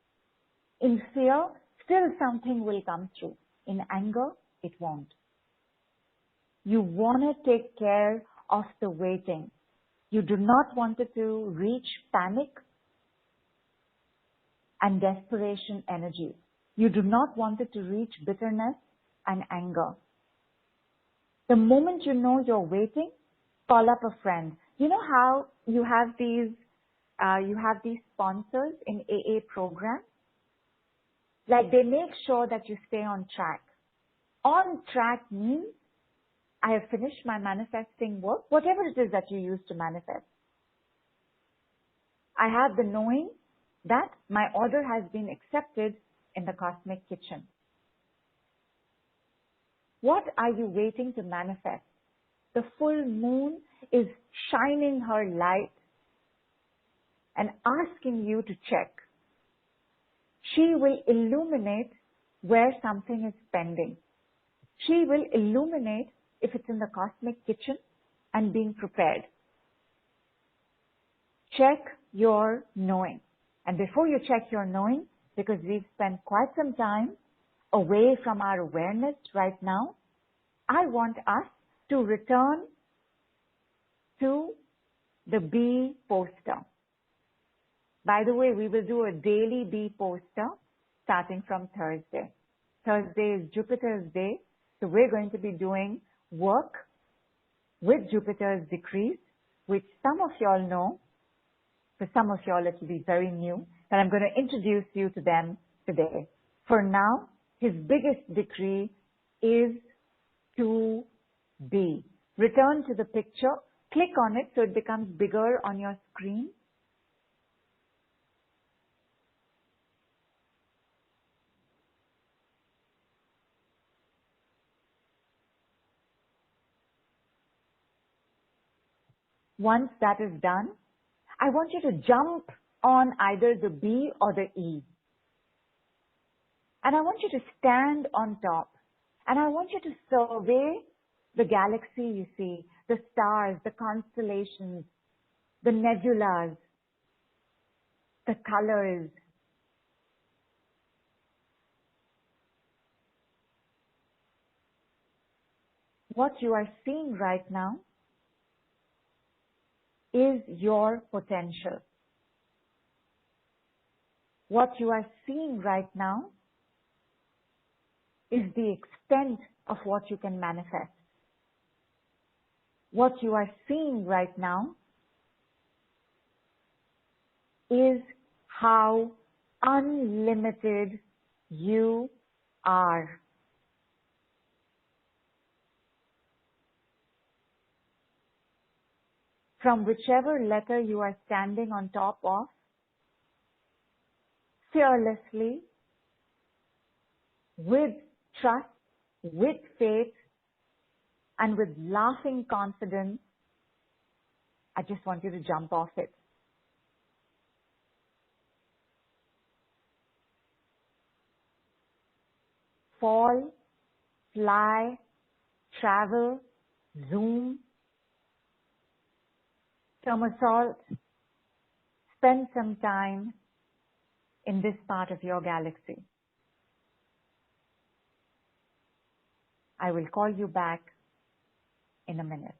In fear, still something will come through. In anger, it won't. You want to take care of the waiting. You do not want it to reach panic and desperation energy. You do not want it to reach bitterness and anger. The moment you know you're waiting, call up a friend. You know how you have these sponsors in AA programs? Like they make sure that you stay on track. On track means I have finished my manifesting work, whatever it is that you use to manifest. I have the knowing that my order has been accepted in the cosmic kitchen. What are you waiting to manifest? The full moon is shining her light and asking you to check. She will illuminate where something is pending. She will illuminate if it's in the cosmic kitchen and being prepared. Check your knowing. And before you check your knowing, because we've spent quite some time away from our awareness right now, I want us to return to the bee poster. By the way, we will do a daily bee poster starting from Thursday. Thursday is Jupiter's day, so we're going to be doing work with Jupiter's decrees, which some of y'all know. For some of y'all, it will be very new, but I'm going to introduce you to them today. For now, his biggest decree is to be. Return to the picture, click on it so it becomes bigger on your screen. Once that is done, I want you to jump on either the B or the E. And I want you to stand on top. And I want you to survey the galaxy you see, the stars, the constellations, the nebulas, the colors. What you are seeing right now is your potential. What you are seeing right now is the extent of what you can manifest. What you are seeing right now is how unlimited you are. From whichever letter you are standing on top of, fearlessly, with trust, with faith, and with laughing confidence, I just want you to jump off it. Fall, fly, travel, zoom, somersault, spend some time in this part of your galaxy. I will call you back in a minute.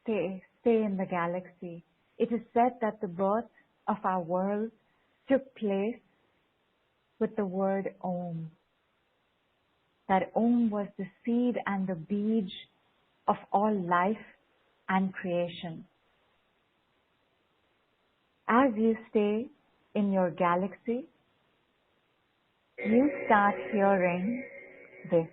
stay in the galaxy. It is said that the birth of our world took place with the word Om. That Om was the seed and the beej of all life and creation. As you stay in your galaxy, you start hearing this.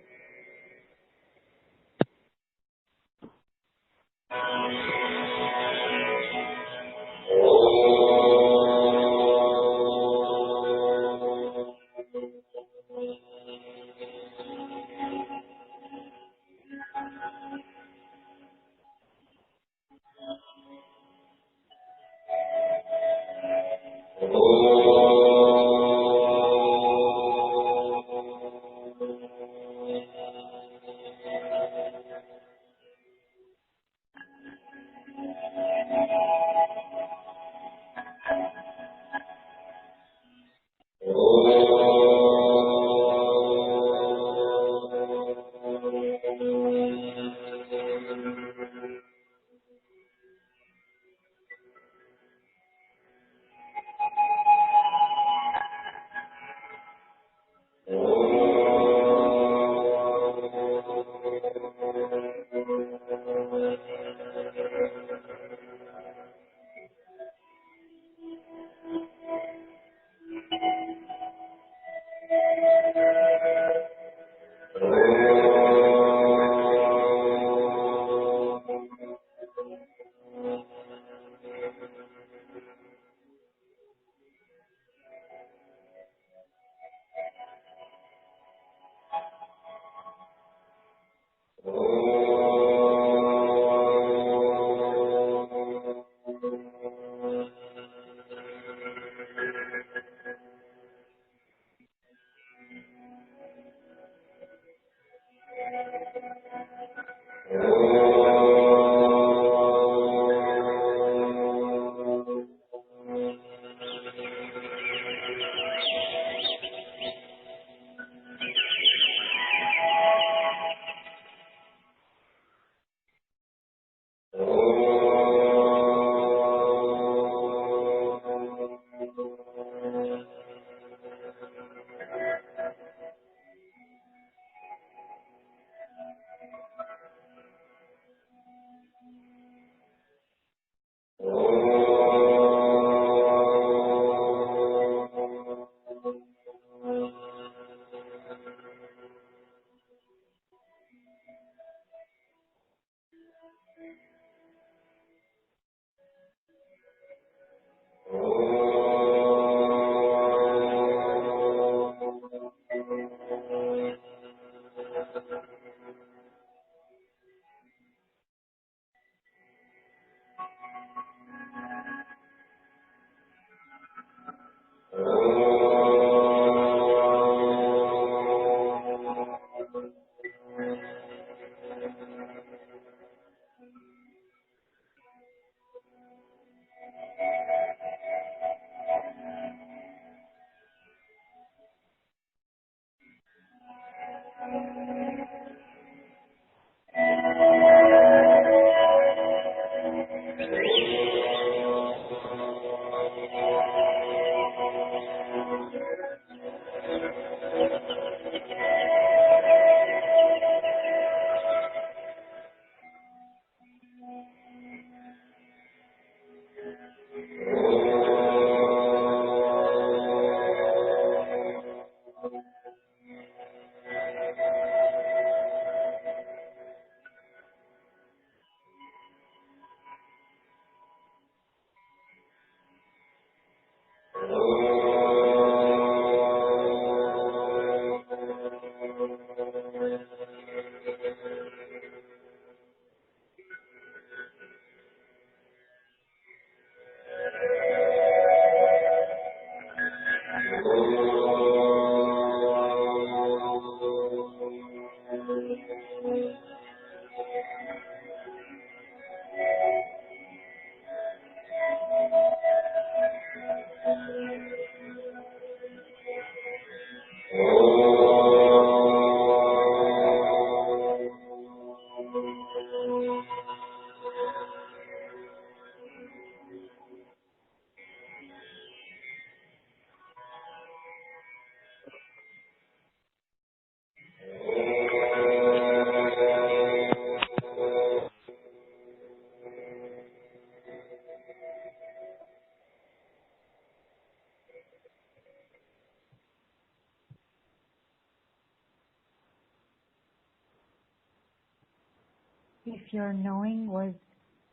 If your knowing was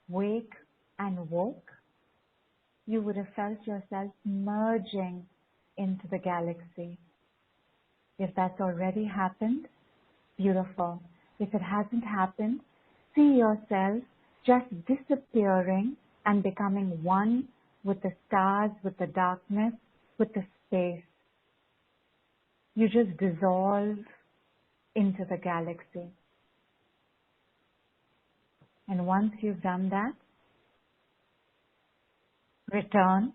wake and woke, you would have felt yourself merging into the galaxy. If that's already happened, beautiful. If it hasn't happened, see yourself just disappearing and becoming one with the stars, with the darkness, with the space. You just dissolve into the galaxy. And once you've done that, return,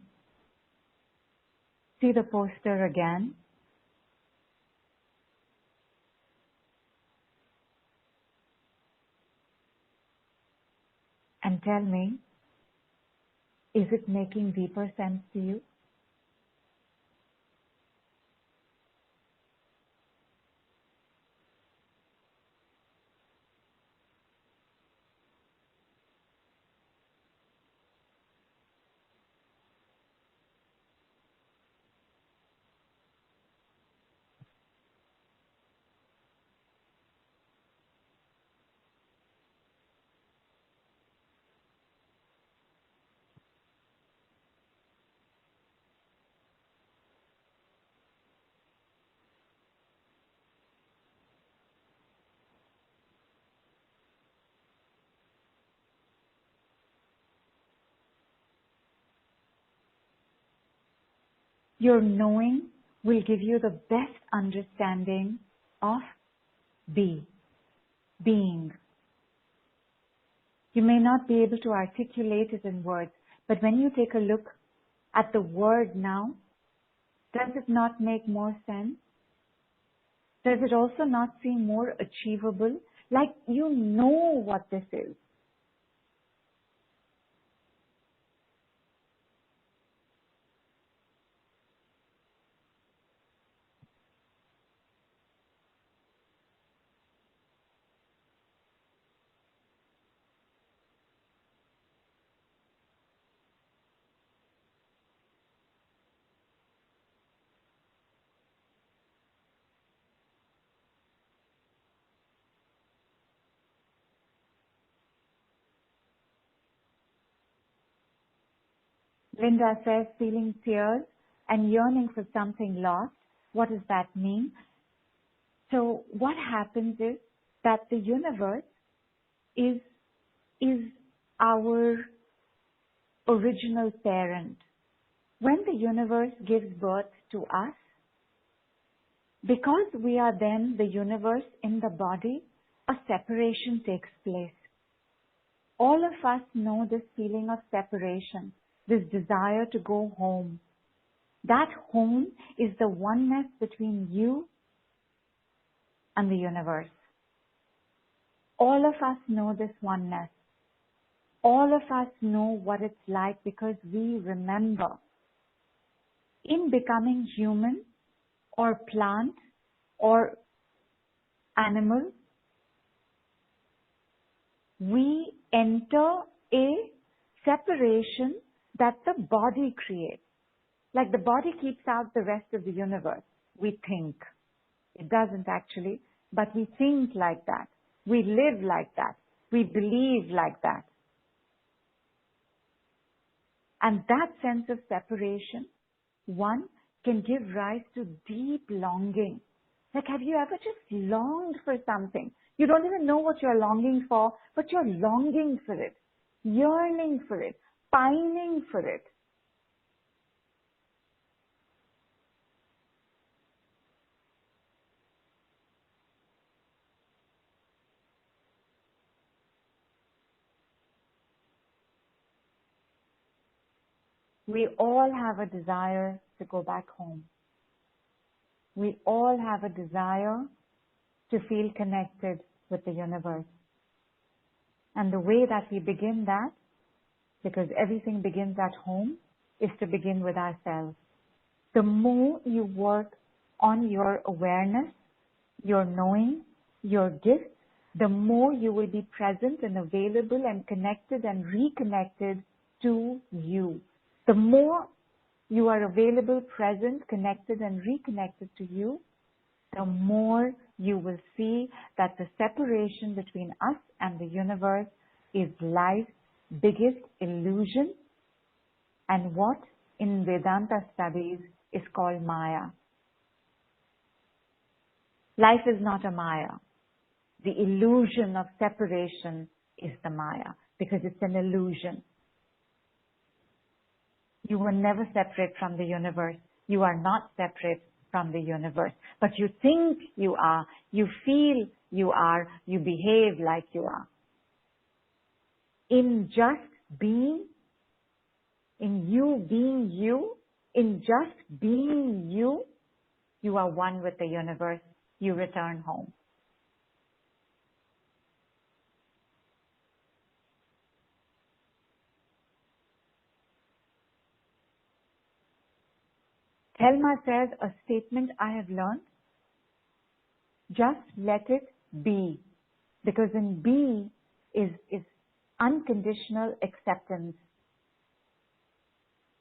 see the poster again, and tell me, is it making deeper sense to you? Your knowing will give you the best understanding of being. You may not be able to articulate it in words, but when you take a look at the word now, does it not make more sense? Does it also not seem more achievable? Like you know what this is. Linda says, feeling tears and yearning for something lost. What does that mean? So what happens is that the universe is our original parent. When the universe gives birth to us, because we are then the universe in the body, a separation takes place. All of us know this feeling of separation, this desire to go home. That home is the oneness between you and the universe. All of us know this oneness. All of us know what it's like because we remember. In becoming human or plant or animal, we enter a separation that the body creates. Like the body keeps out the rest of the universe. We think. It doesn't actually, but we think like that. We live like that. We believe like that. And that sense of separation, one, can give rise to deep longing. Like, have you ever just longed for something? You don't even know what you're longing for, but you're longing for it, yearning for it, pining for it. We all have a desire to go back home. We all have a desire to feel connected with the universe. And the way that we begin that, because everything begins at home, is to begin with ourselves. The more you work on your awareness, your knowing, your gifts, the more you will be present and available and connected and reconnected to you. The more you are available, present, connected, and reconnected to you, the more you will see that the separation between us and the universe is life's biggest illusion and what in Vedanta studies is called Maya. Life is not a Maya. The illusion of separation is the Maya because it's an illusion. You were never separate from the universe. You are not separate from the universe. But you think you are, you feel you are, you behave like you are. In just being, in you being you, in just being you, you are one with the universe. You return home. Thelma says, a statement I have learned, just let it be. Because in be is unconditional acceptance.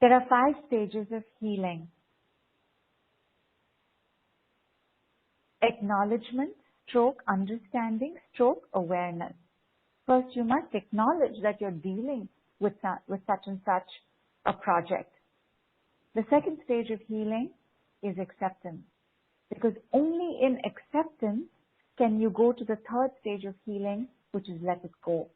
There are 5 stages of healing. Acknowledgement, stroke understanding, stroke awareness. First, you must acknowledge that you're dealing with such and such a project. The second stage of healing is acceptance. Because only in acceptance can you go to the third stage of healing, which is let it go.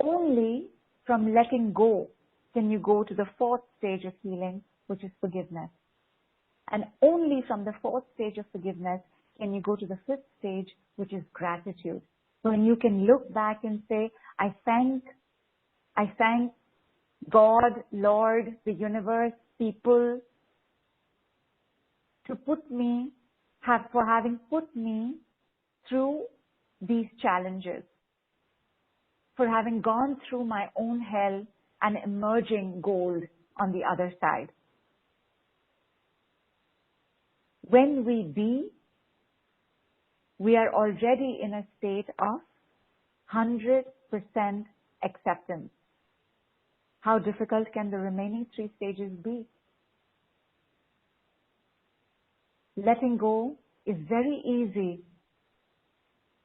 Only from letting go can you go to the fourth stage of healing, which is forgiveness. And only from the fourth stage of forgiveness can you go to the fifth stage, which is gratitude. When you can look back and say, I thank God, Lord, the universe, people, for having put me through these challenges, for having gone through my own hell and emerging gold on the other side. When we be, we are already in a state of 100% acceptance. How difficult can the remaining 3 stages be? Letting go is very easy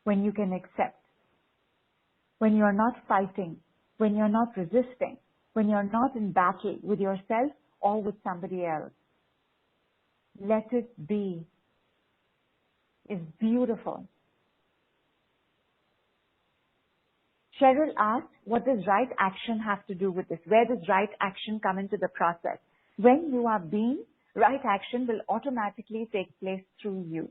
when you can accept, when you are not fighting, when you are not resisting, when you are not in battle with yourself or with somebody else. Let it be is beautiful. Cheryl asked, what does right action have to do with this? Where does right action come into the process? When you are being, right action will automatically take place through you.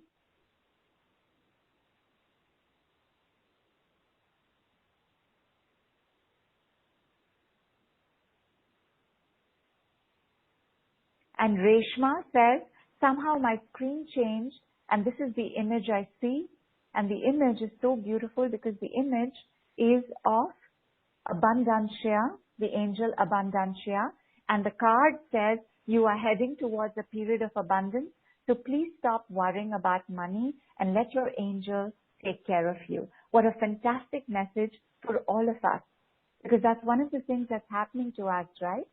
And Reshma says, somehow my screen changed and this is the image I see. And the image is so beautiful because the image is of Abundantia, the angel Abundantia. And the card says, you are heading towards a period of abundance. So please stop worrying about money and let your angel take care of you. What a fantastic message for all of us. Because that's one of the things that's happening to us, right?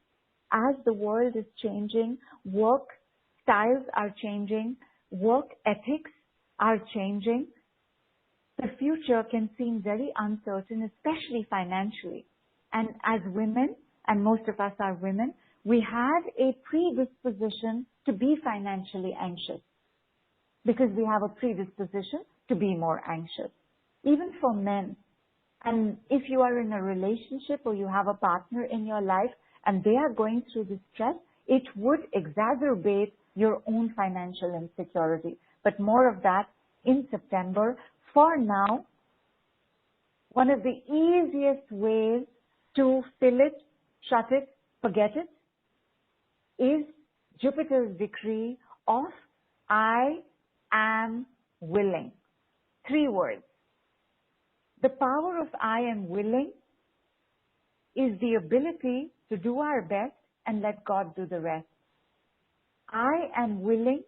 As the world is changing, work styles are changing, work ethics are changing, the future can seem very uncertain, especially financially. And as women, and most of us are women, we have a predisposition to be financially anxious because we have a predisposition to be more anxious. Even for men. And if you are in a relationship or you have a partner in your life and they are going through this stress, it would exacerbate your own financial insecurity. But more of that in September. For now, one of the easiest ways to fill it, shut it, forget it, is Jupiter's decree of I am willing. 3 words. The power of I am willing is the ability to do our best and let God do the rest. I am willing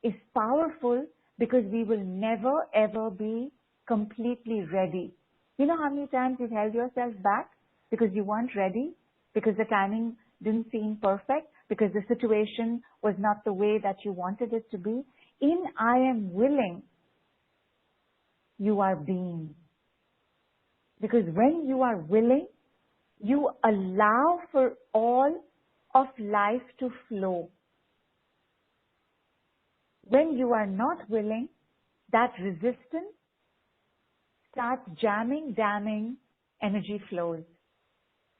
is powerful because we will never ever be completely ready. You know how many times you've held yourself back because you weren't ready, because the timing didn't seem perfect? because the situation was not the way that you wanted it to be. In I am willing, you are being. Because when you are willing, you allow for all of life to flow. When you are not willing, that resistance starts jamming, damming energy flows.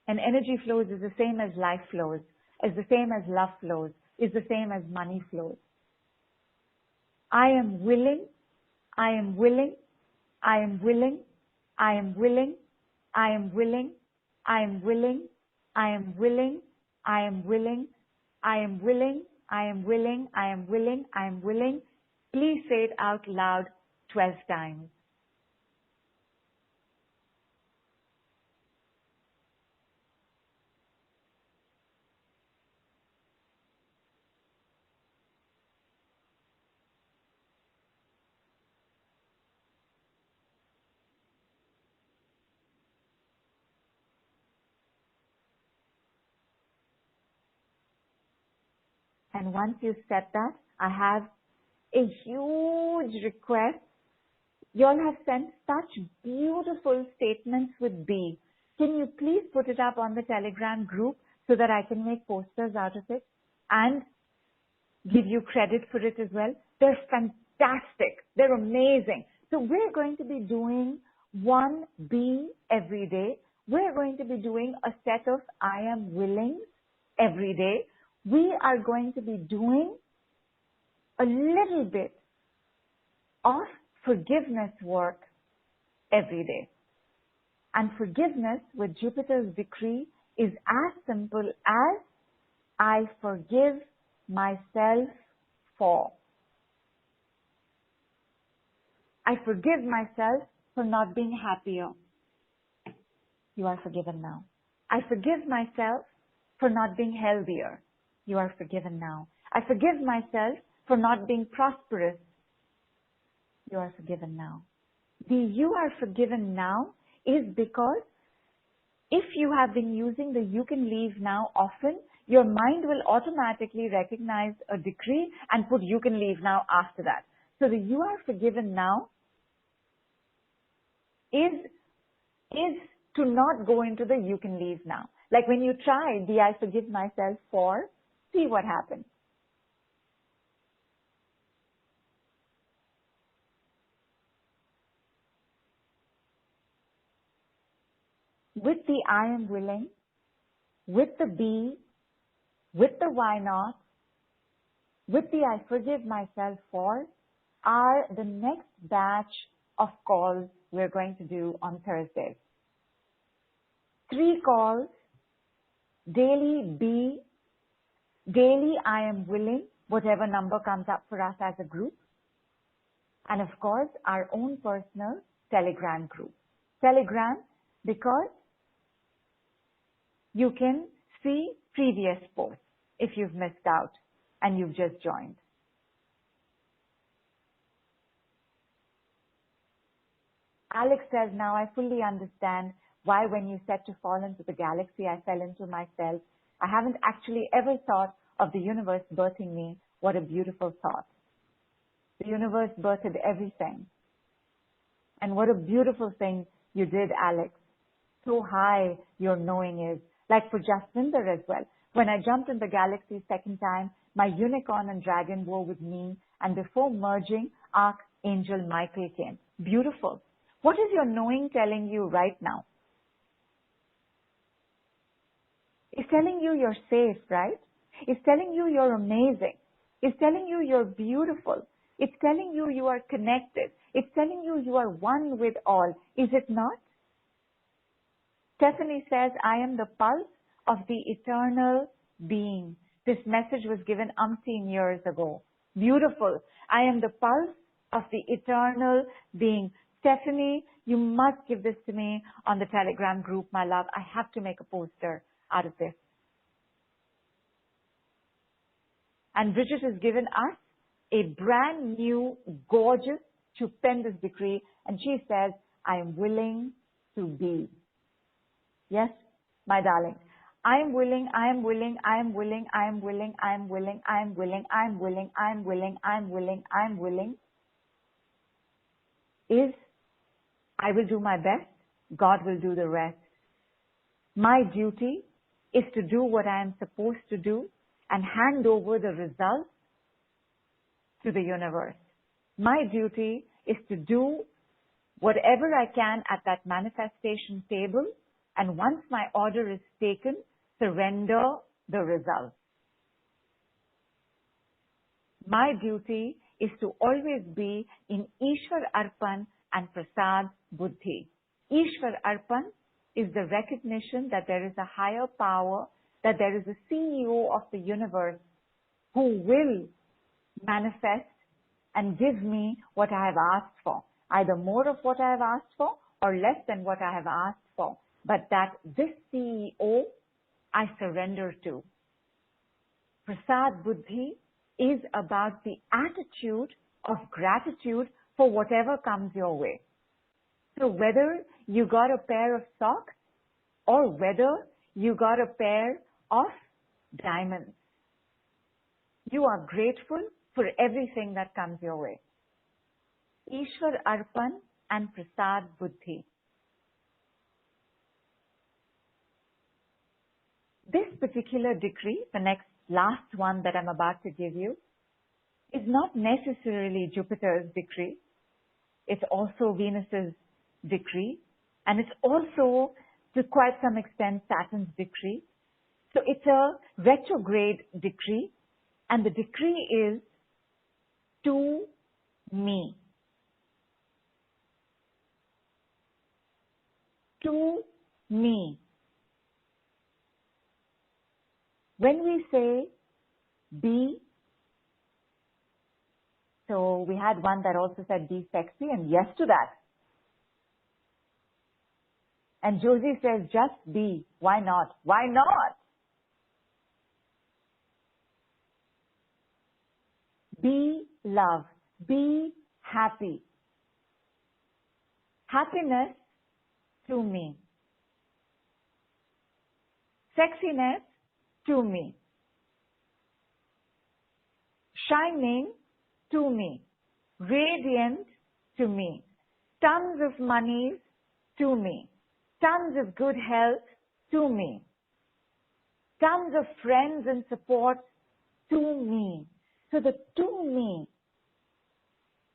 And energy flows is the same as life flows, is the same as love flows, is the same as money flows. I am willing, I am willing, I am willing, I am willing, I am willing, I am willing, I am willing, I am willing, I am willing, I am willing, I am willing, I am willing. Please say it out loud 12 times. And once you set that, I have a huge request. You all have sent such beautiful statements with B. Can you please put it up on the Telegram group so that I can make posters out of it and give you credit for it as well? They're fantastic. They're amazing. So we're going to be doing 1B every day. We're going to be doing a set of I am willing every day. We are going to be doing a little bit of forgiveness work every day. And forgiveness with Jupiter's decree is as simple as I forgive myself for. I forgive myself for not being happier. You are forgiven now. I forgive myself for not being healthier. You are forgiven now. I forgive myself for not being prosperous. You are forgiven now. The you are forgiven now is because if you have been using the you can leave now often, your mind will automatically recognize a decree and put you can leave now after that. So the you are forgiven now is to not go into the you can leave now. Like when you try the I forgive myself for, see what happens. With the I am willing, with the be, with the why not, with the I forgive myself for, are the next batch of calls we're going to do on Thursdays. 3 calls, daily be, daily I am willing, whatever number comes up for us as a group. And of course, our own personal Telegram group. Telegram, because you can see previous posts if you've missed out and you've just joined. Alex says, now I fully understand why when you said to fall into the galaxy, I fell into myself. I haven't actually ever thought of the universe birthing me. What a beautiful thought. The universe birthed everything. And what a beautiful thing you did, Alex. So high your knowing is. Like for Jaswinder as well. When I jumped in the galaxy second time, my unicorn and dragon were with me, and before merging, Archangel Michael came. Beautiful. What is your knowing telling you right now? It's telling you you're safe, right? It's telling you you're amazing. It's telling you you're beautiful. It's telling you you are connected. It's telling you you are one with all. Is it not? Stephanie says, I am the pulse of the eternal being. This message was given umpteen years ago. Beautiful. I am the pulse of the eternal being. Stephanie, you must give this to me on the Telegram group, my love. I have to make a poster out of this. And Bridget has given us a brand new, gorgeous, stupendous decree. And she says, I am willing to be. Yes, my darling. I am willing, I am willing, I am willing, I am willing, I am willing, I am willing, I am willing, I am willing, I am willing, I am willing is I will do my best, God will do the rest. My duty is to do what I am supposed to do and hand over the results to the universe. My duty is to do whatever I can at that manifestation table, and once my order is taken, surrender the results. My duty is to always be in Ishwar Arpan and Prasad Buddhi. Ishwar Arpan is the recognition that there is a higher power, that there is a CEO of the universe who will manifest and give me what I have asked for, either more of what I have asked for or less than what I have asked for, but that this CEO I surrender to. Prasad Buddhi is about the attitude of gratitude for whatever comes your way. So whether you got a pair of socks or whether you got a pair of diamonds, you are grateful for everything that comes your way. Ishwar Arpan and Prasad Buddhi. This particular decree, the last one that I'm about to give you, is not necessarily Jupiter's decree. It's also Venus's decree, and it's also, to quite some extent, Saturn's decree. So it's a retrograde decree, and the decree is to me. To me. When we say be, so we had one that also said be sexy, and yes to that. And Josie says just be. Why not? Why not? Be love. Be happy. Happiness to me. Sexiness to me. Shining to me. Radiant to me. Tons of monies to me. Tons of good health to me. Tons of friends and support to me. So the to me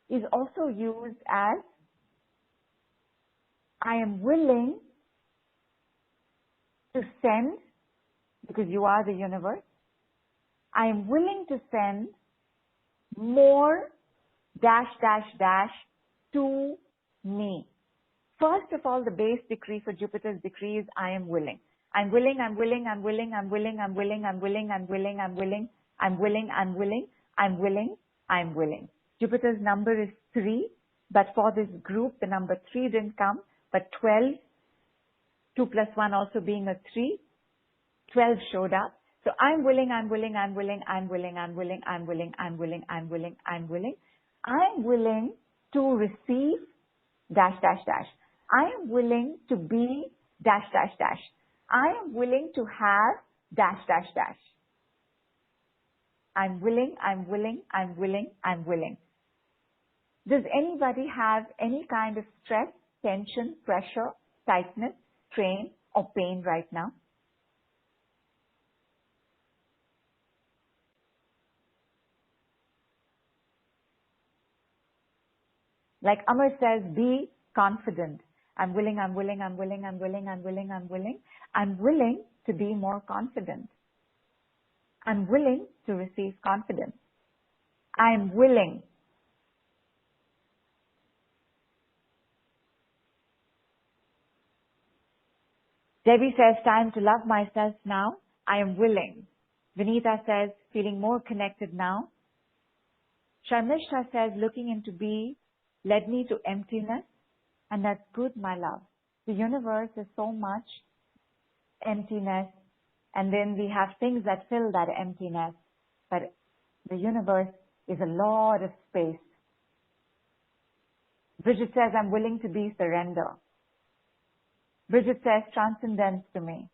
is also used as I am willing to send, because you are the universe, I am willing to send more dash dash dash to me. First of all, the base decree for Jupiter's decree is I am willing. I'm willing, I'm willing, I'm willing, I'm willing, I'm willing, I'm willing, I'm willing, I'm willing, I'm willing, I'm willing, I'm willing, I'm willing. Jupiter's number is 3, but for this group, the number 3 didn't come, but 12, 2 plus 1 also being a 3, 12 showed up. So I'm willing, I'm willing, I'm willing, I'm willing, I'm willing, I'm willing, I'm willing, I'm willing, I'm willing. I'm willing to receive dash dash dash. I am willing to be dash dash dash. I am willing to have dash dash dash. I'm willing, I'm willing, I'm willing, I'm willing. Does anybody have any kind of stress, tension, pressure, tightness, strain, or pain right now? Like Amar says, be confident. I'm willing, I'm willing, I'm willing, I'm willing, I'm willing, I'm willing. I'm willing to be more confident. I'm willing to receive confidence. I'm willing. Debbie says, time to love myself now. I am willing. Vineeta says, feeling more connected now. Sharmishta says, looking into be led me to emptiness. And that's good, my love. The universe is so much emptiness. And then we have things that fill that emptiness. But the universe is a lot of space. Bridget says, I'm willing to be surrender. Bridget says, transcendence to me.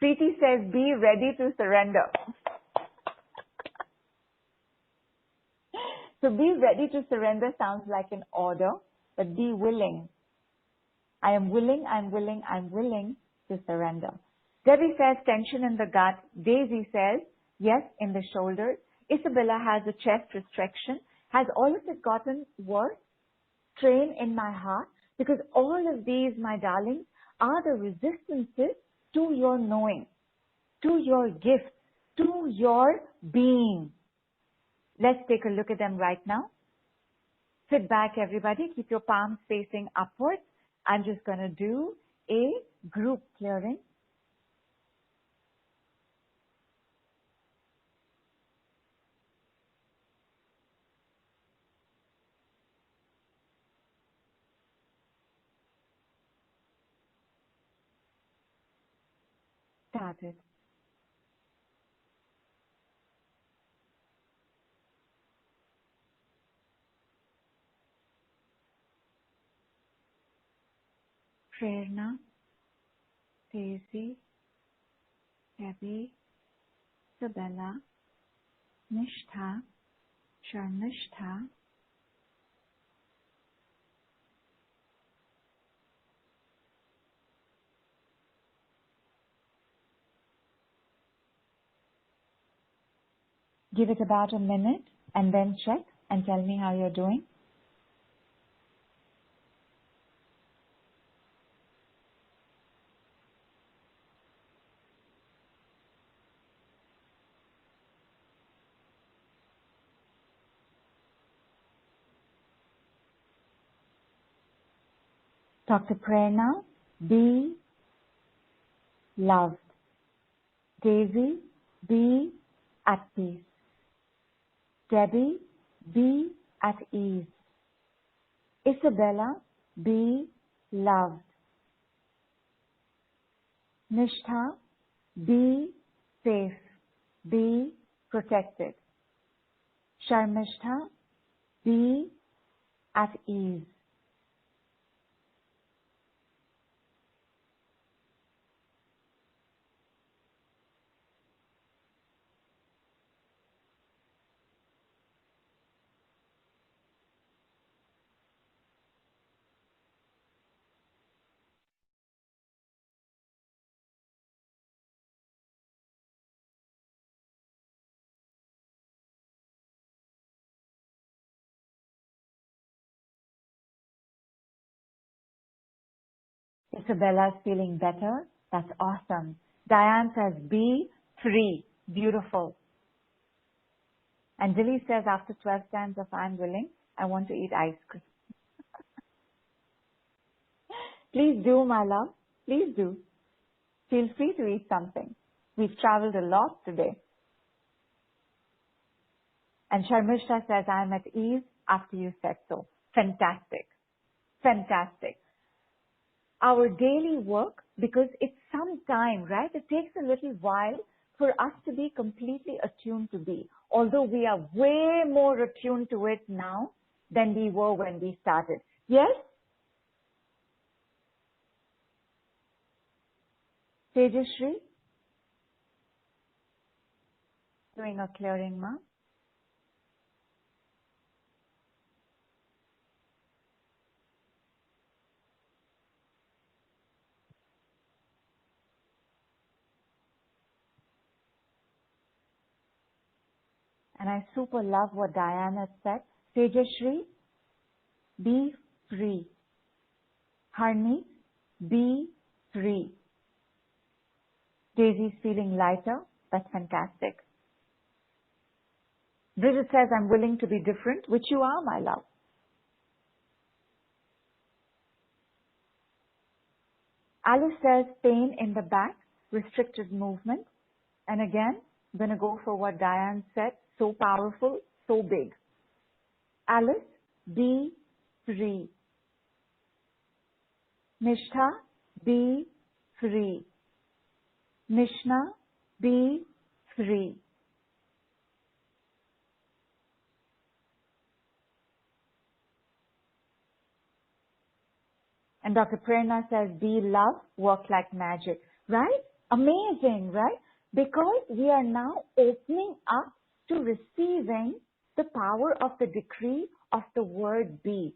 Preeti says, be ready to surrender. So be ready to surrender sounds like an order, but be willing. I am willing, I'm willing, I'm willing to surrender. Debbie says tension in the gut. Daisy says, yes, in the shoulders. Isabella has a chest restriction. Has all of it gotten worse? Strain in my heart? Because all of these, my darlings, are the resistances to your knowing, to your gifts, to your being. Let's take a look at them right now. Sit back, everybody. Keep your palms facing upwards. I'm just going to do a group clearing. Started. Prerna, Daisy, Debbie, Isabella, Nishtha, Sharmishtha, give it about a minute and then check and tell me how you're doing. Dr. Prerna, be loved. Daisy, be at peace. Debbie, be at ease. Isabella, be loved. Nishtha, be safe. Be protected. Sharmishtha, be at ease. Isabella's feeling better. That's awesome. Diane says, be free. Beautiful. And Dilly says, after 12 times of I'm willing, I want to eat ice cream. Please do, my love. Please do. Feel free to eat something. We've traveled a lot today. And Sharmishta says, I'm at ease after you said so. Fantastic. Fantastic. Our daily work, because it's some time, right? It takes a little while for us to be completely attuned to be. Although we are way more attuned to it now than we were when we started. Yes? Tejashree? Doing a clearing, ma? And I super love what Diana said. Tejashree, be free. Harni, be free. Daisy's feeling lighter. That's fantastic. Bridget says, I'm willing to be different, which you are, my love. Alice says, pain in the back, restricted movement. And again, I'm going to go for what Diane said. So powerful, so big. Alice, be free. Nishtha, be free. Nishna, be free. And Dr. Prerna says, be love, work like magic. Right? Amazing, right? Because we are now opening up to receiving the power of the decree of the word be.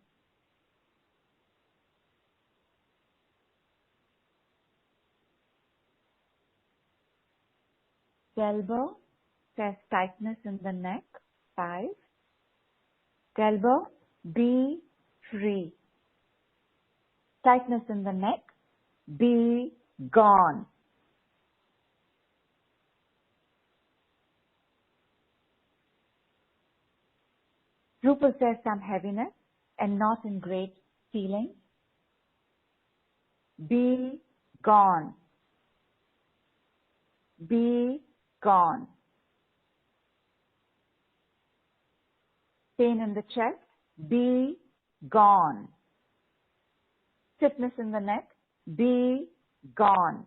Delbo says tightness in the neck, 5. Delbo, be free. Tightness in the neck, be gone. Rupal says some heaviness and not in great feeling. Be gone. Be gone. Pain in the chest, be gone. Stiffness in the neck, be gone.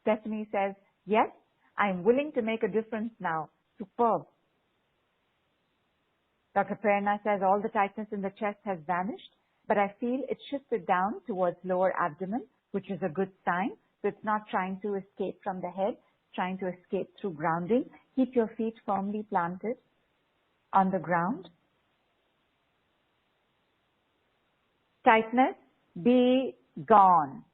Stephanie says, yes, I'm willing to make a difference now. Superb. Dr. Prerna says all the tightness in the chest has vanished, but I feel it shifted down towards lower abdomen, which is a good sign. So it's not trying to escape from the head, it's trying to escape through grounding. Keep your feet firmly planted on the ground. Tightness, be gone.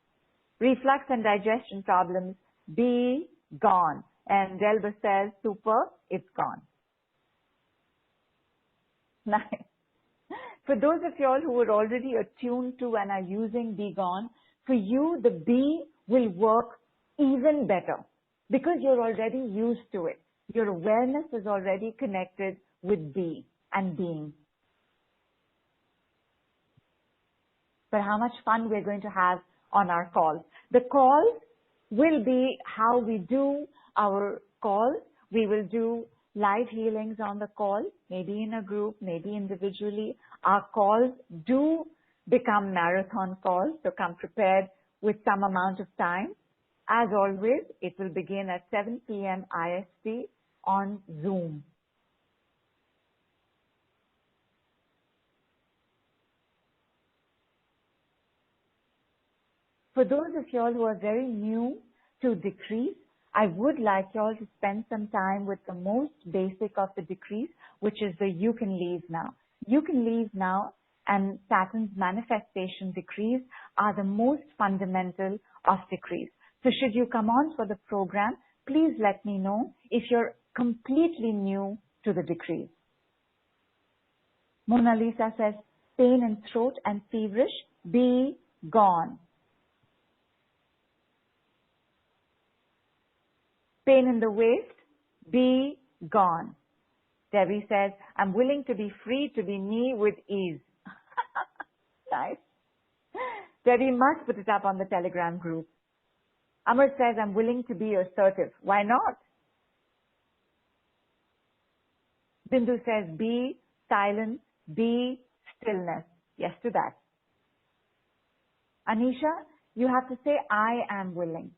Reflux and digestion problems, be gone. And Delba says, super, it's gone. Nice. For those of you all who are already attuned to and are using be gone, for you the be will work even better because you're already used to it. Your awareness is already connected with be and being. But how much fun we're going to have on our calls. The calls will be how we do our calls. We will do live healings on the call, maybe in a group, maybe individually. Our calls do become marathon calls, so come prepared with some amount of time. As always, it will begin at 7 p.m. IST on Zoom. For those of you all who are very new to decrees, I would like you all to spend some time with the most basic of the decrees, which is the you can leave now. You can leave now and Saturn's manifestation decrees are the most fundamental of decrees. So should you come on for the program, please let me know if you're completely new to the decrees. Mona Lisa says, pain in throat and feverish, be gone. Pain in the waist, be gone. Debbie says, I'm willing to be free to be me with ease. Nice. Debbie must put it up on the Telegram group. Amar says, I'm willing to be assertive. Why not? Bindu says, be silence, be stillness. Yes to that. Anisha, you have to say, I am willing.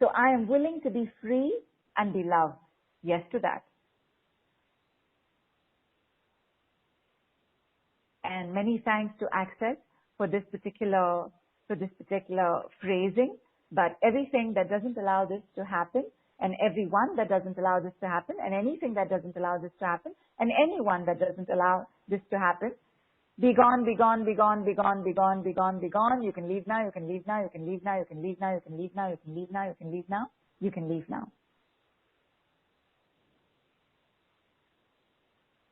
So I am willing to be free and be loved. Yes to that. And many thanks to Access for this particular phrasing. But everything that doesn't allow this to happen, and everyone that doesn't allow this to happen, and anything that doesn't allow this to happen, and anyone that doesn't allow this to happen, be gone, be gone, be gone, be gone, be gone, be gone, be gone. You can leave now, you can leave now, you can leave now, you can leave now, you can leave now, you can leave now, you can leave now, you can leave now.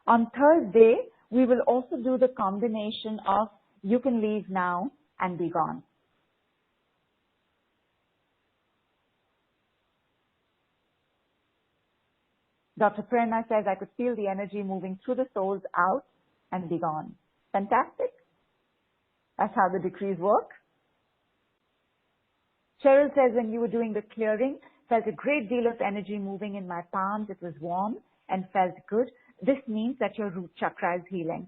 On Thursday, we will also do the combination of you can leave now and be gone. Dr. Prerna says, I could feel the energy moving through the souls out and be gone. Fantastic. That's how the decrees work. Cheryl says, when you were doing the clearing, felt a great deal of energy moving in my palms. It was warm and felt good. This means that your root chakra is healing.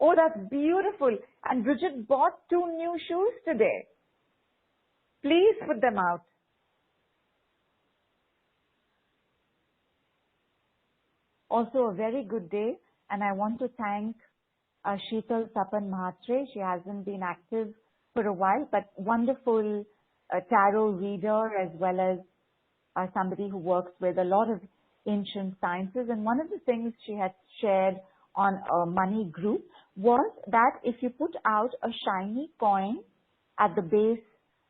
Oh, that's beautiful. And Bridget bought 2 new shoes today. Please put them out. Also a very good day, and I want to thank Sheetal Tapan Mahatre. She hasn't been active for a while, but wonderful tarot reader as well as somebody who works with a lot of ancient sciences. And one of the things she had shared on a money group was that if you put out a shiny coin at the base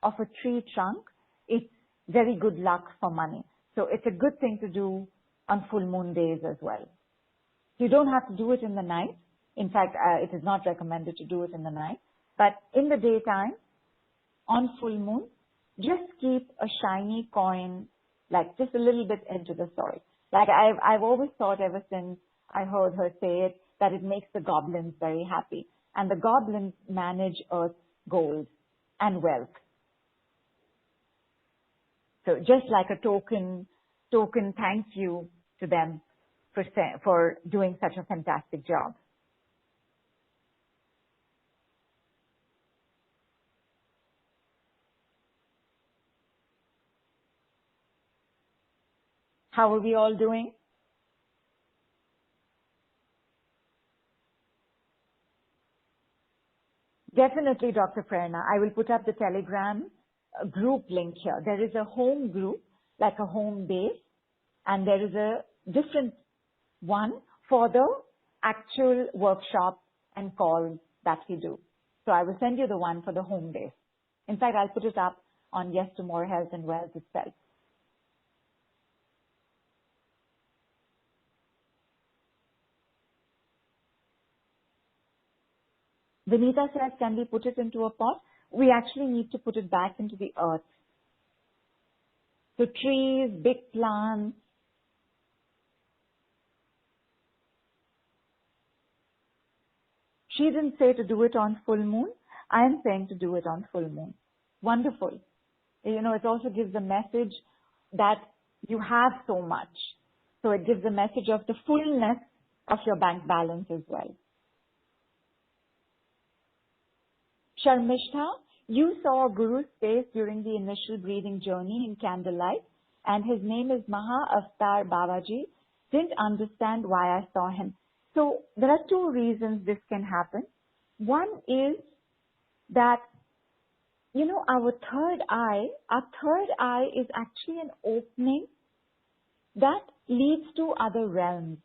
of a tree trunk, it's very good luck for money. So it's a good thing to do on full moon days as well. You don't have to do it in the night. In fact, it is not recommended to do it in the night. But in the daytime, on full moon, just keep a shiny coin, like just a little bit into the soil. Like I've always thought ever since I heard her say it, that it makes the goblins very happy. And the goblins manage Earth's gold and wealth. So just like a token thank you to them for doing such a fantastic job. How are we all doing? Definitely, Dr. Prerna. I will put up the Telegram group link here. There is a home group, like a home base, and there is a different one for the actual workshop and calls that we do. So I will send you the one for the home base. In fact, I'll put it up on Yes to More Health and Wealth itself. Vineeta says, can we put it into a pot? We actually need to put it back into the earth. So trees, big plants. She didn't say to do it on full moon. I am saying to do it on full moon. Wonderful. You know, it also gives a message that you have so much. So it gives a message of the fullness of your bank balance as well. Sharmishtha, you saw a guru's face during the initial breathing journey in candlelight, and his name is Maha Avtar Babaji. Didn't understand why I saw him. So there are 2 reasons this can happen. One is that, you know, our third eye is actually an opening that leads to other realms.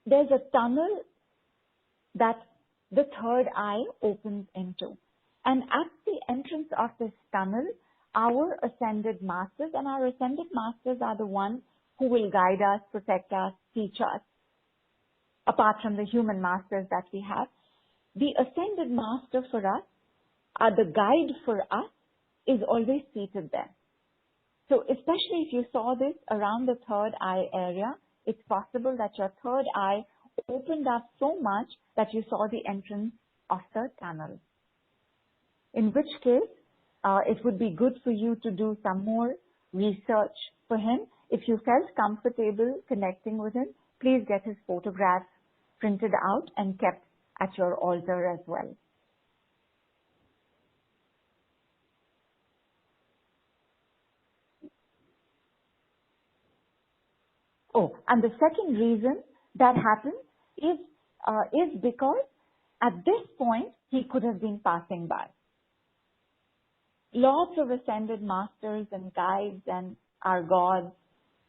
There's a tunnel that the third eye opens into. And at the entrance of this tunnel, our ascended masters, and our ascended masters are the ones who will guide us, protect us, teach us, apart from the human masters that we have. The ascended master for us, the guide for us, is always seated there. So especially if you saw this around the third eye area, it's possible that your third eye opened up so much that you saw the entrance of the tunnel. In which case, it would be good for you to do some more research for him. If you felt comfortable connecting with him, please get his photographs printed out and kept at your altar as well. Oh, and the second reason that happens is because at this point, he could have been passing by. Lots of ascended masters and guides and our gods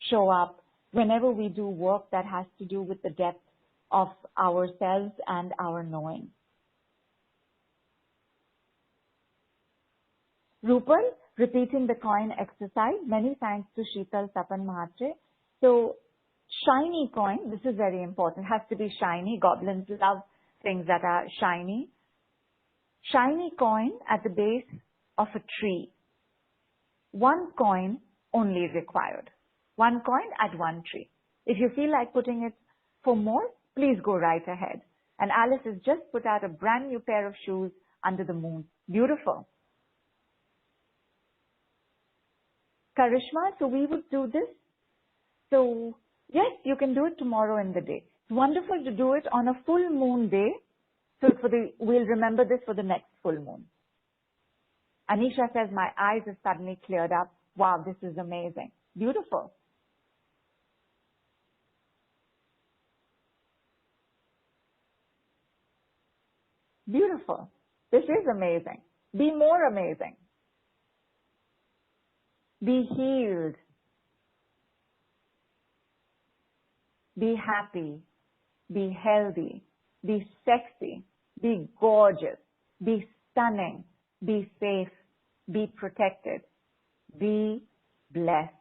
show up whenever we do work that has to do with the depth of ourselves and our knowing. Rupal, repeating the coin exercise. Many thanks to Sheetal Tapan Mahatre. So, shiny coin, this is very important, has to be shiny. Goblins love things that are shiny. Shiny coin at the base of a tree. 1 coin only required. 1 coin at 1 tree. If you feel like putting it for more, please go right ahead. And Alice has just put out a brand new pair of shoes under the moon. Beautiful. Karishma, so we would do this. So yes, you can do it tomorrow in the day. It's wonderful to do it on a full moon day So we'll remember this for the next full moon. Anisha says, my eyes have suddenly cleared up. Wow, this is amazing. Beautiful. Beautiful. This is amazing. Be more amazing. Be healed. Be happy. Be healthy. Be sexy. Be gorgeous. Be stunning. Be safe. Be protected. Be blessed.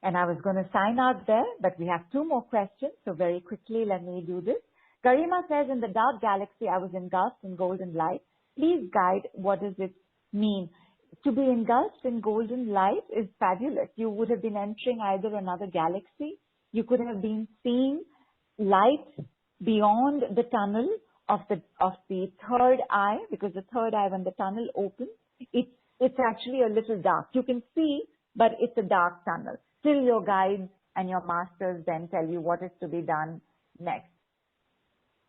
And I was going to sign out there, but we have 2 more questions. So very quickly, let me do this. Garima says, in the dark galaxy, I was engulfed in golden light. Please guide, what does it mean? To be engulfed in golden light is fabulous. You would have been entering either another galaxy. You could have been seeing light beyond the tunnel of the third eye, because the third eye, when the tunnel opens, it's actually a little dark. You can see, but it's a dark tunnel. Till your guides and your masters then tell you what is to be done next.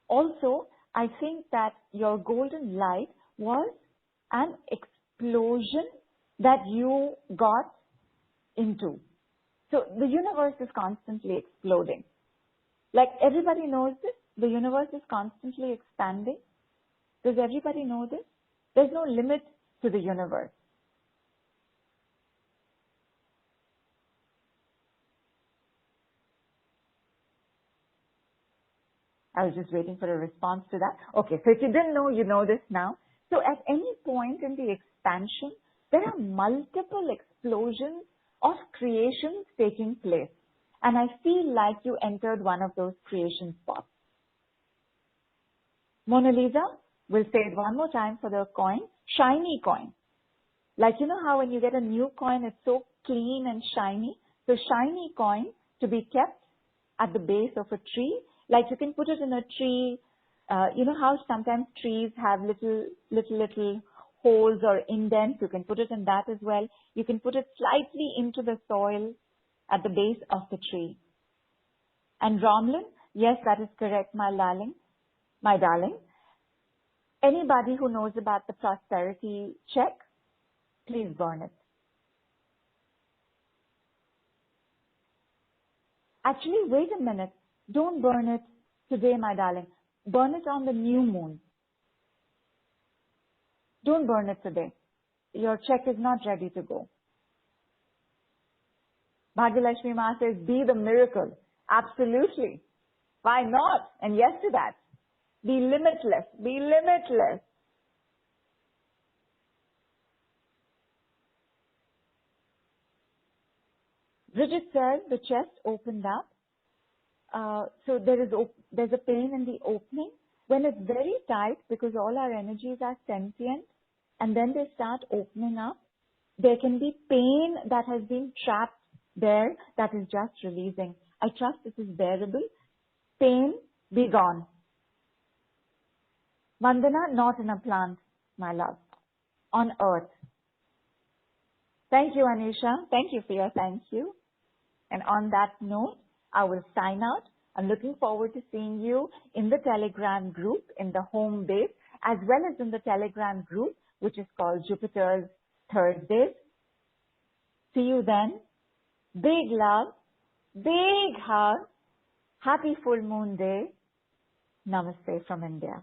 Also, I think that your golden light was an explosion that you got into. So the universe is constantly exploding. Like everybody knows this, the universe is constantly expanding. Does everybody know this? There's no limit to the universe. I was just waiting for a response to that. Okay, so if you didn't know, you know this now. So at any point in the expansion, there are multiple explosions of creations taking place. And I feel like you entered one of those creation spots. Mona Lisa, we'll say it one more time for the coin, shiny coin. Like, you know how when you get a new coin, it's so clean and shiny? So shiny coin to be kept at the base of a tree. Like you can put it in a tree. You know how sometimes trees have little holes or indents. You can put it in that as well. You can put it slightly into the soil at the base of the tree. And Romlin, yes, that is correct, my darling. My darling. Anybody who knows about the prosperity check, please burn it. Actually, wait a minute. Don't burn it today, my darling. Burn it on the new moon. Don't burn it today. Your check is not ready to go. Bhagyalakshmi Ma says, be the miracle. Absolutely. Why not? And yes to that. Be limitless. Be limitless. Bridget says the chest opened up. So there's a pain in the opening. When it's very tight, because all our energies are sentient, and then they start opening up, there can be pain that has been trapped there that is just releasing. I trust this is bearable. Pain, be gone. Vandana, not in a plant, my love. On earth. Thank you, Anisha. Thank you for your thank you. And on that note, I will sign out. I'm looking forward to seeing you in the Telegram group, in the home base, as well as in the Telegram group, which is called Jupiter's Thursdays. See you then. Big love, big hug. Happy full moon day. Namaste from India.